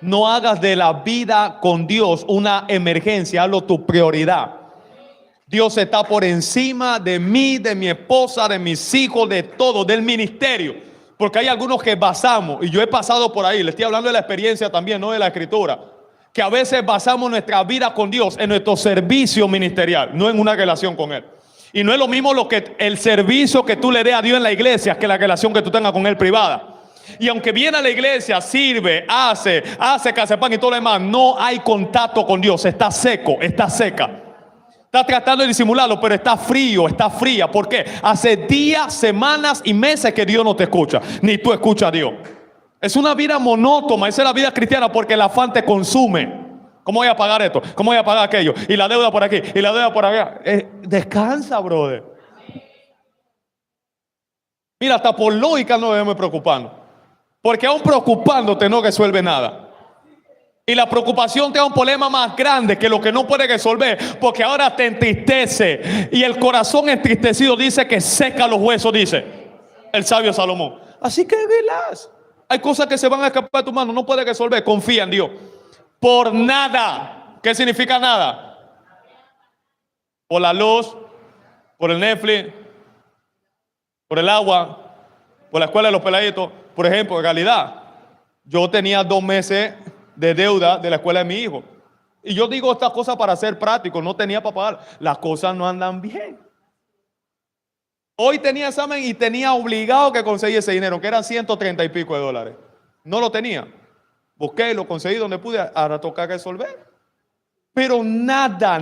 No hagas de la vida con Dios una emergencia, hazlo tu prioridad. Dios está por encima de mí, de mi esposa, de mis hijos, de todo, del ministerio. Porque hay algunos que basamos, y yo he pasado por ahí, le estoy hablando de la experiencia también, no de la escritura, que a veces basamos nuestra vida con Dios en nuestro servicio ministerial, no en una relación con Él. Y no es lo mismo el servicio que tú le des a Dios en la iglesia que la relación que tú tengas con Él privada. Y aunque viene a la iglesia, sirve, hace pan y todo lo demás, no hay contacto con Dios, está seco, está seca. Está tratando de disimularlo, pero está frío, está fría. ¿Por qué? Hace días, semanas y meses que Dios no te escucha, ni tú escuchas a Dios. Es una vida monótona, esa es la vida cristiana, porque el afán te consume. ¿Cómo voy a pagar esto? ¿Cómo voy a pagar aquello? Y la deuda por aquí, y la deuda por allá. Descansa, brother. Mira, hasta por lógica no debemos preocuparnos. Porque aún preocupándote no resuelve nada. Y la preocupación te da un problema más grande que lo que no puede resolver, porque ahora te entristece. Y el corazón entristecido dice que seca los huesos, dice el sabio Salomón. Así que relax. Hay cosas que se van a escapar de tu mano, no puedes resolver. Confía en Dios. Por nada. ¿Qué significa nada? Por la luz, por el Netflix, por el agua, por la escuela de los peladitos. Por ejemplo, en realidad, yo tenía 2 meses de deuda de la escuela de mi hijo. Y yo digo estas cosas para ser práctico, no tenía para pagar. Las cosas no andan bien. Hoy tenía examen y tenía obligado que conseguir ese dinero, que eran 130 y pico de dólares. No lo tenía. Busqué y lo conseguí donde pude. Ahora toca resolver. Pero nada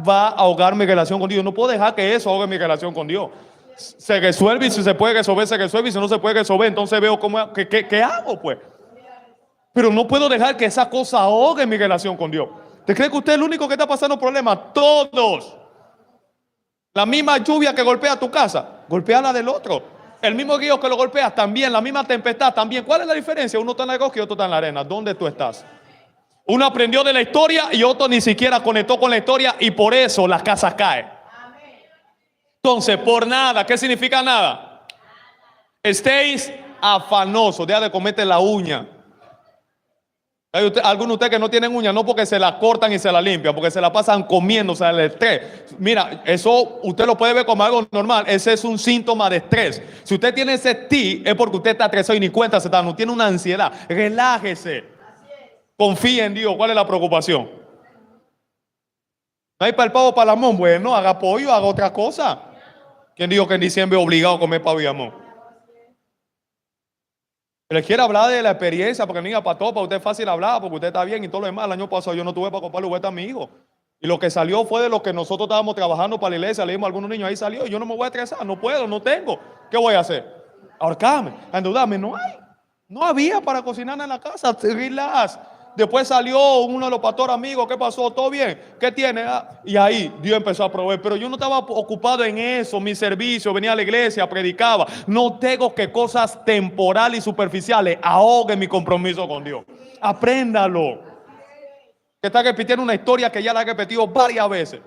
va a ahogar mi relación con Dios. No puedo dejar que eso ahogue mi relación con Dios. Se resuelve y si se puede resolver, se resuelve. Y si no se puede resolver, entonces veo qué hago, pues. Pero no puedo dejar que esa cosa ahogue mi relación con Dios. ¿Te cree que usted es el único que está pasando problemas? Todos. La misma lluvia que golpea tu casa, golpea la del otro. El mismo río que lo golpea también, la misma tempestad también. ¿Cuál es la diferencia? Uno está en la roca y otro está en la arena. ¿Dónde tú estás? Uno aprendió de la historia y otro ni siquiera conectó con la historia y por eso las casas caen. Entonces, por nada, ¿qué significa nada? Estéis afanosos, deja de comerte la uña. Hay algunos de ustedes que no tienen uñas, no porque se la cortan y se la limpian, porque se la pasan comiéndose el estrés. Mira, eso usted lo puede ver como algo normal. Ese es un síntoma de estrés. Si usted tiene ese ti, es porque usted está estresado y ni cuenta se da, no tiene una ansiedad. Relájese. Confíe en Dios. ¿Cuál es la preocupación? No hay para el pavo para el jamón. Bueno, haga pollo, haga otra cosa. ¿Quién dijo que en diciembre es obligado a comer pavo y jamón? Le quiere hablar de la experiencia, porque mira, pastor, para usted es fácil hablar, porque usted está bien y todo lo demás. El año pasado yo no tuve para comprarle juguete a mi hijo. Y lo que salió fue de lo que nosotros estábamos trabajando para la iglesia. Le dimos a algunos niños, ahí salió. Y yo no me voy a estresar, no puedo, no tengo. ¿Qué voy a hacer? Ahorcarme, endeudarme. No hay. No había para cocinar en la casa. Relax. Después salió uno de los pastores amigos. ¿Qué pasó? ¿Todo bien? ¿Qué tiene? Y ahí Dios empezó a proveer. Pero yo no estaba ocupado en eso. Mi servicio, venía a la iglesia, predicaba. No tengo que cosas temporales y superficiales ahoguen mi compromiso con Dios. Apréndalo. Que está repitiendo una historia que ya la he repetido varias veces.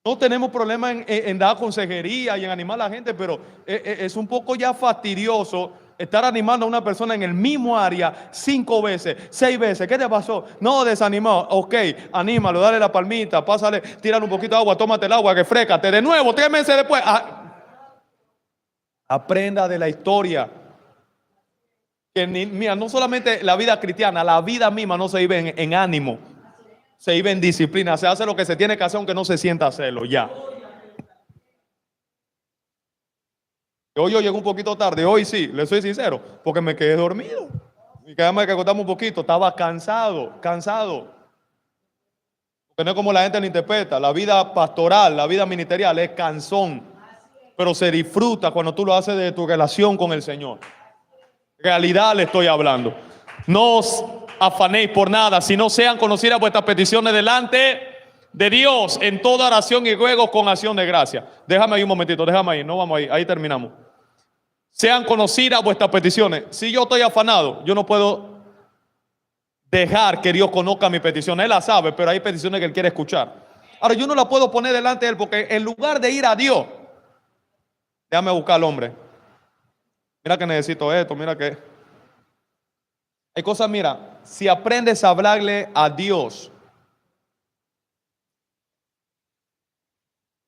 No tenemos problema en dar consejería y en animar a la gente, pero es un poco ya fastidioso estar animando a una persona en el mismo área 5 veces, 6 veces. ¿Qué te pasó? No, desanimado. Ok, anímalo, dale la palmita, pásale, tírale un poquito de agua, tómate el agua, refrescate. De nuevo, 3 meses después. Aprenda de la historia. Que mira, no solamente la vida cristiana, la vida misma no se vive en ánimo. Se vive en disciplina, se hace lo que se tiene que hacer aunque no se sienta hacerlo, ya. Hoy yo llegué un poquito tarde, hoy sí, le soy sincero, porque me quedé dormido. Y quedamos que acostamos un poquito, estaba cansado. Porque no es como la gente lo interpreta, la vida pastoral, la vida ministerial es cansón, pero se disfruta cuando tú lo haces de tu relación con el Señor. Realidad le estoy hablando. No os afanéis por nada, sino sean conocidas vuestras peticiones delante de Dios en toda oración y ruego con acción de gracia. Déjame ahí un momentito, déjame ahí, no vamos ahí terminamos. Sean conocidas vuestras peticiones. Si yo estoy afanado, yo no puedo dejar que Dios conozca mi petición. Él la sabe, pero hay peticiones que Él quiere escuchar. Ahora yo no la puedo poner delante de Él porque en lugar de ir a Dios, déjame buscar al hombre. Mira que necesito esto, mira que... Hay cosas, mira, si aprendes a hablarle a Dios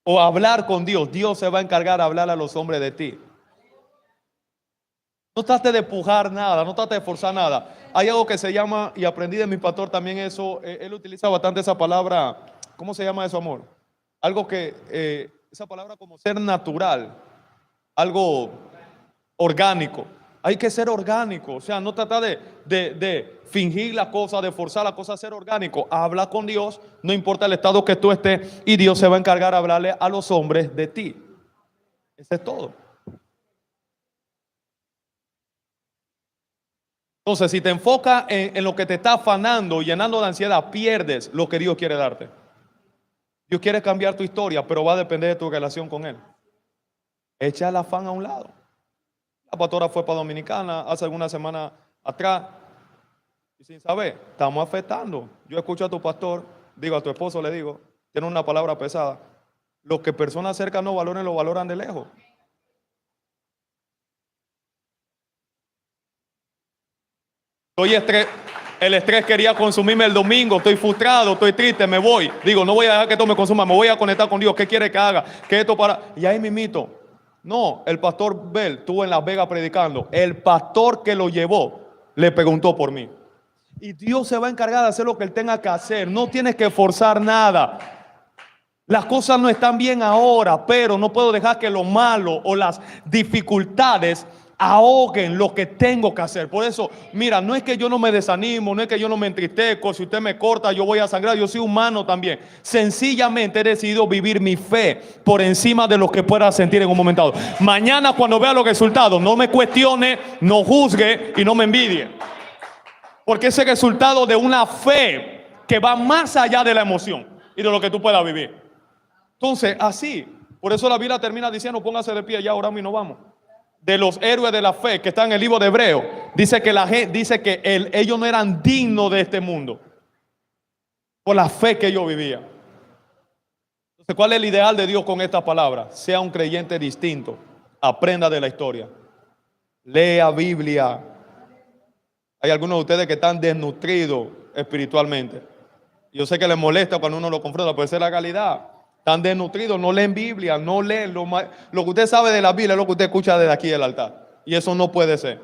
o a hablar con Dios, Dios se va a encargar de hablar a los hombres de ti. No trates de empujar nada, no trates de forzar nada. Hay algo que se llama, y aprendí de mi pastor también eso, él utiliza bastante esa palabra, ¿cómo se llama eso, amor? Algo que, esa palabra como ser natural, algo orgánico. Hay que ser orgánico, o sea, no trata de fingir la cosa, de forzar la cosa a ser orgánico. Habla con Dios, no importa el estado que tú estés, y Dios se va a encargar de hablarle a los hombres de ti. Eso es todo. Entonces, si te enfocas en lo que te está afanando, llenando de ansiedad, pierdes lo que Dios quiere darte. Dios quiere cambiar tu historia, pero va a depender de tu relación con Él. Echa el afán a un lado. La pastora fue para Dominicana hace algunas semanas atrás y sin saber, estamos afectando. Yo escucho a tu pastor, digo a tu esposo, le digo, tiene una palabra pesada. Lo que personas cercanas no valoren, lo valoran de lejos. El estrés quería consumirme el domingo, estoy frustrado, estoy triste, me voy. Digo, no voy a dejar que esto me consuma, me voy a conectar con Dios. ¿Qué quiere que haga? ¿Qué esto para? Y ahí mismito. No, el pastor Bell estuvo en Las Vegas predicando. El pastor que lo llevó le preguntó por mí. Y Dios se va a encargar de hacer lo que Él tenga que hacer. No tienes que forzar nada. Las cosas no están bien ahora, pero no puedo dejar que lo malo o las dificultades ahoguen lo que tengo que hacer. Por eso, mira, no es que yo no me desanimo, no es que yo no me entristezco. Si usted me corta, yo voy a sangrar. Yo soy humano también. Sencillamente he decidido vivir mi fe por encima de lo que pueda sentir en un momento dado. Mañana, cuando vea los resultados, no me cuestione, no juzgue y no me envidie. Porque ese resultado de una fe que va más allá de la emoción y de lo que tú puedas vivir. Entonces, así, por eso la Biblia termina diciendo, póngase de pie, ya oramos y nos vamos. De los héroes de la fe que están en el libro de Hebreos, dice que ellos no eran dignos de este mundo por la fe que ellos vivían. Entonces, ¿cuál es el ideal de Dios con esta palabra? Sea un creyente distinto, aprenda de la historia, lea Biblia. Hay algunos de ustedes que están desnutridos espiritualmente. Yo sé que les molesta cuando uno lo confronta, pero esa es la realidad. Están desnutridos, no leen Biblia, no leen lo que usted sabe de la Biblia, es lo que usted escucha desde aquí del altar. Y eso no puede ser.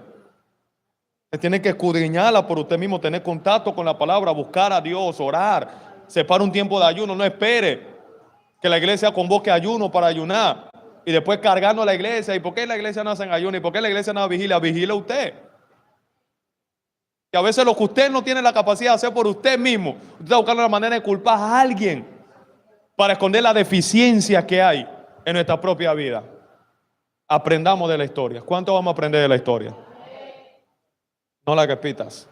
Usted tiene que escudriñarla por usted mismo, tener contacto con la palabra, buscar a Dios, orar. Separa un tiempo de ayuno, no espere que la iglesia convoque ayuno para ayunar. Y después cargando a la iglesia. ¿Y por qué la iglesia no hace ayuno? ¿Y por qué la iglesia no vigila? Vigila usted. Que a veces lo que usted no tiene la capacidad de hacer por usted mismo, usted está buscando la manera de culpar a alguien para esconder la deficiencia que hay en nuestra propia vida. Aprendamos de la historia. ¿Cuánto vamos a aprender de la historia? No la repitas.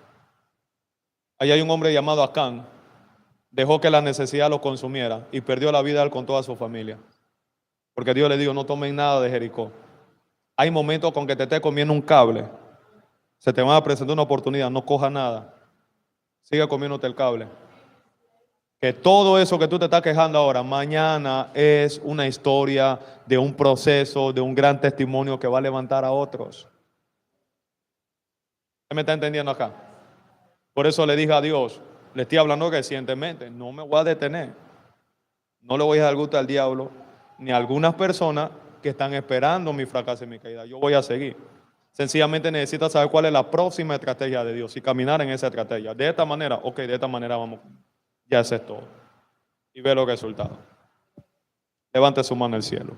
Ahí hay un hombre llamado Acán. Dejó que la necesidad lo consumiera y perdió la vida él con toda su familia. Porque Dios le dijo, no tomen nada de Jericó. Hay momentos con que te estés comiendo un cable. Se te va a presentar una oportunidad, no coja nada. Sigue comiéndote el cable. Que todo eso que tú te estás quejando ahora, mañana es una historia de un proceso, de un gran testimonio que va a levantar a otros. ¿Usted me está entendiendo acá? Por eso le dije a Dios, le estoy hablando recientemente, no me voy a detener. No le voy a dar gusto al diablo, ni a algunas personas que están esperando mi fracaso y mi caída. Yo voy a seguir. Sencillamente necesitas saber cuál es la próxima estrategia de Dios y caminar en esa estrategia. De esta manera, ok, de esta manera vamos. Ya eso es todo. Y ve los resultados. Levante su mano al cielo.